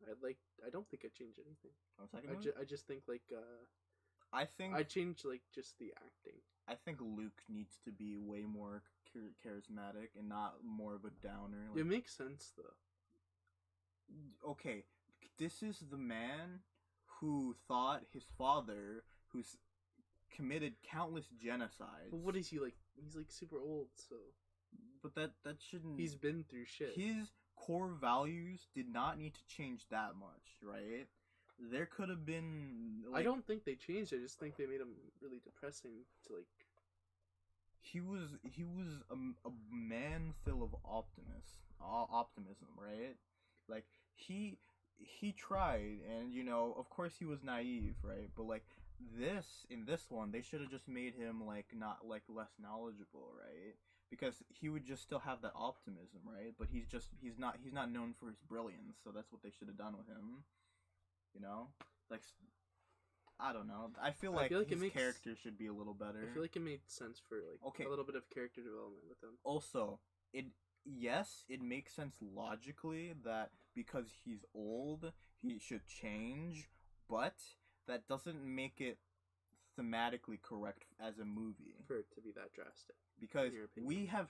I don't think I'd change anything. Oh, second movie? I just think like I change like just the acting. I think Luke needs to be way more charismatic and not more of a downer. It makes sense though. Okay, this is the man who thought his father, who's committed countless genocides. But what is he like? He's like super old, so. But that shouldn't. He's been through shit. His core values did not need to change that much, right? There could have been. I don't think they changed. I just think they made him really depressing to like. He was a man full of optimism, right? Like he tried, and of course he was naive, right? But like in this one, they should have just made him like not like less knowledgeable, right? Because he would just still have that optimism, right? But he's not known for his brilliance, so that's what they should have done with him. Like, I don't know. I feel like his character should be a little better. I feel like it made sense for like a little bit of character development with him. Also, it makes sense logically that because he's old, he should change, but that doesn't make it thematically correct as a movie for it to be that drastic. Because we have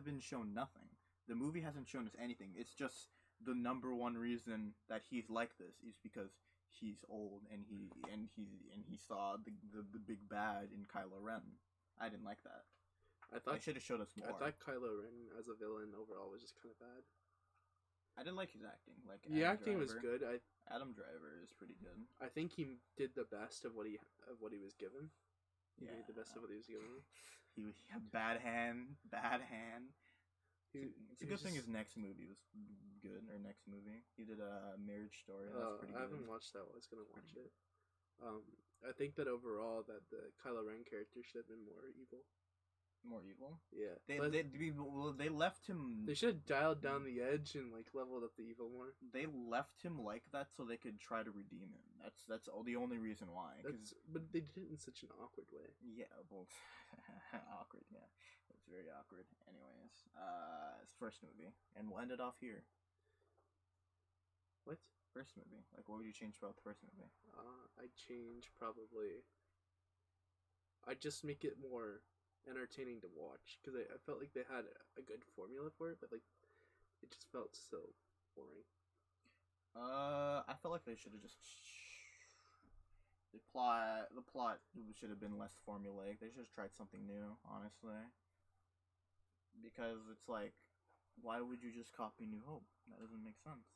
been shown nothing. The movie hasn't shown us anything. It's just the number one reason that he's like this is because he's old and he saw the big bad in Kylo Ren. I didn't like that. I thought they should have showed us more. I thought Kylo Ren as a villain overall was just kind of bad. I didn't like his acting. Like the acting was good. Adam Driver is pretty good. I think he did the best of what he was given. He did the best of what he was given. He had bad hand. It's a good thing his next movie was good. Or next movie, he did a Marriage Story. That's pretty good. I haven't watched that one. I was gonna watch it. I think that overall that the Kylo Ren character should have been more evil. More evil? Yeah. They left him. They should have dialed down the edge and like leveled up the evil more. They left him like that so they could try to redeem him. That's the only reason why. But they did it in such an awkward way. Yeah, well, awkward. Yeah, it's very awkward. Anyways, it's first movie, and we'll end it off here. What? First movie. Like, what would you change about the first movie? I'd change probably. I'd just make it more entertaining to watch because I felt like they had a good formula for it, but like it just felt so boring. I felt like they should have just the plot should have been less formulaic. They should have tried something new, honestly. Because it's like, why would you just copy New Hope? That doesn't make sense.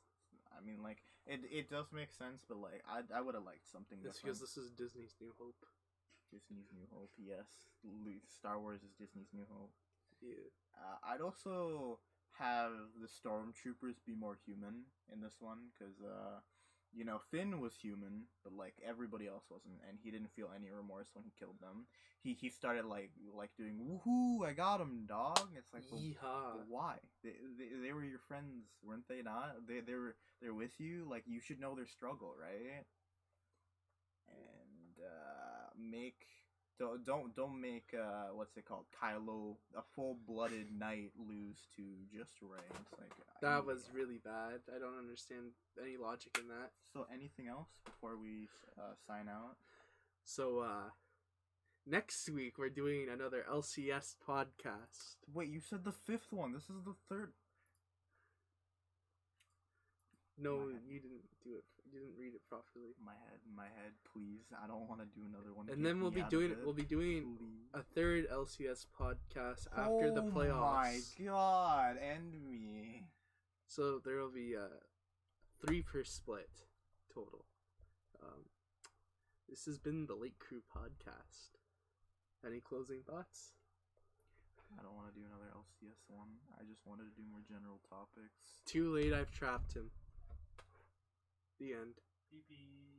I mean, like it does make sense, but like I would have liked something different. It's because this is Disney's New Hope. Disney's New Hope, yes. Star Wars is Disney's New Hope. Yeah. I'd also have the Stormtroopers be more human in this one, because, Finn was human, but, like, everybody else wasn't, and he didn't feel any remorse when he killed them. He started, like doing, woohoo, I got him, dog! It's like, but why? They were your friends, weren't they not? They're with you? Like, you should know their struggle, right? And, don't make what's it called, Kylo, a full-blooded knight, lose to just Rey. It's like that was really bad. I don't understand any logic in that. So anything else before we sign out? So Next week we're doing another LCS podcast. Wait, you said the 5th one. This is the 3rd. No, My head. you didn't do it. You didn't read it properly. My head, please. I don't want to do another one. And Get then we'll me be out of doing it, we'll be doing please. a third LCS podcast after the playoffs. Oh my god, end me. So there will be 3 per split total. This has been the Late Crew podcast. Any closing thoughts? I don't want to do another LCS one. I just wanted to do more general topics. Too late, I've trapped him. The end. Pee-pee.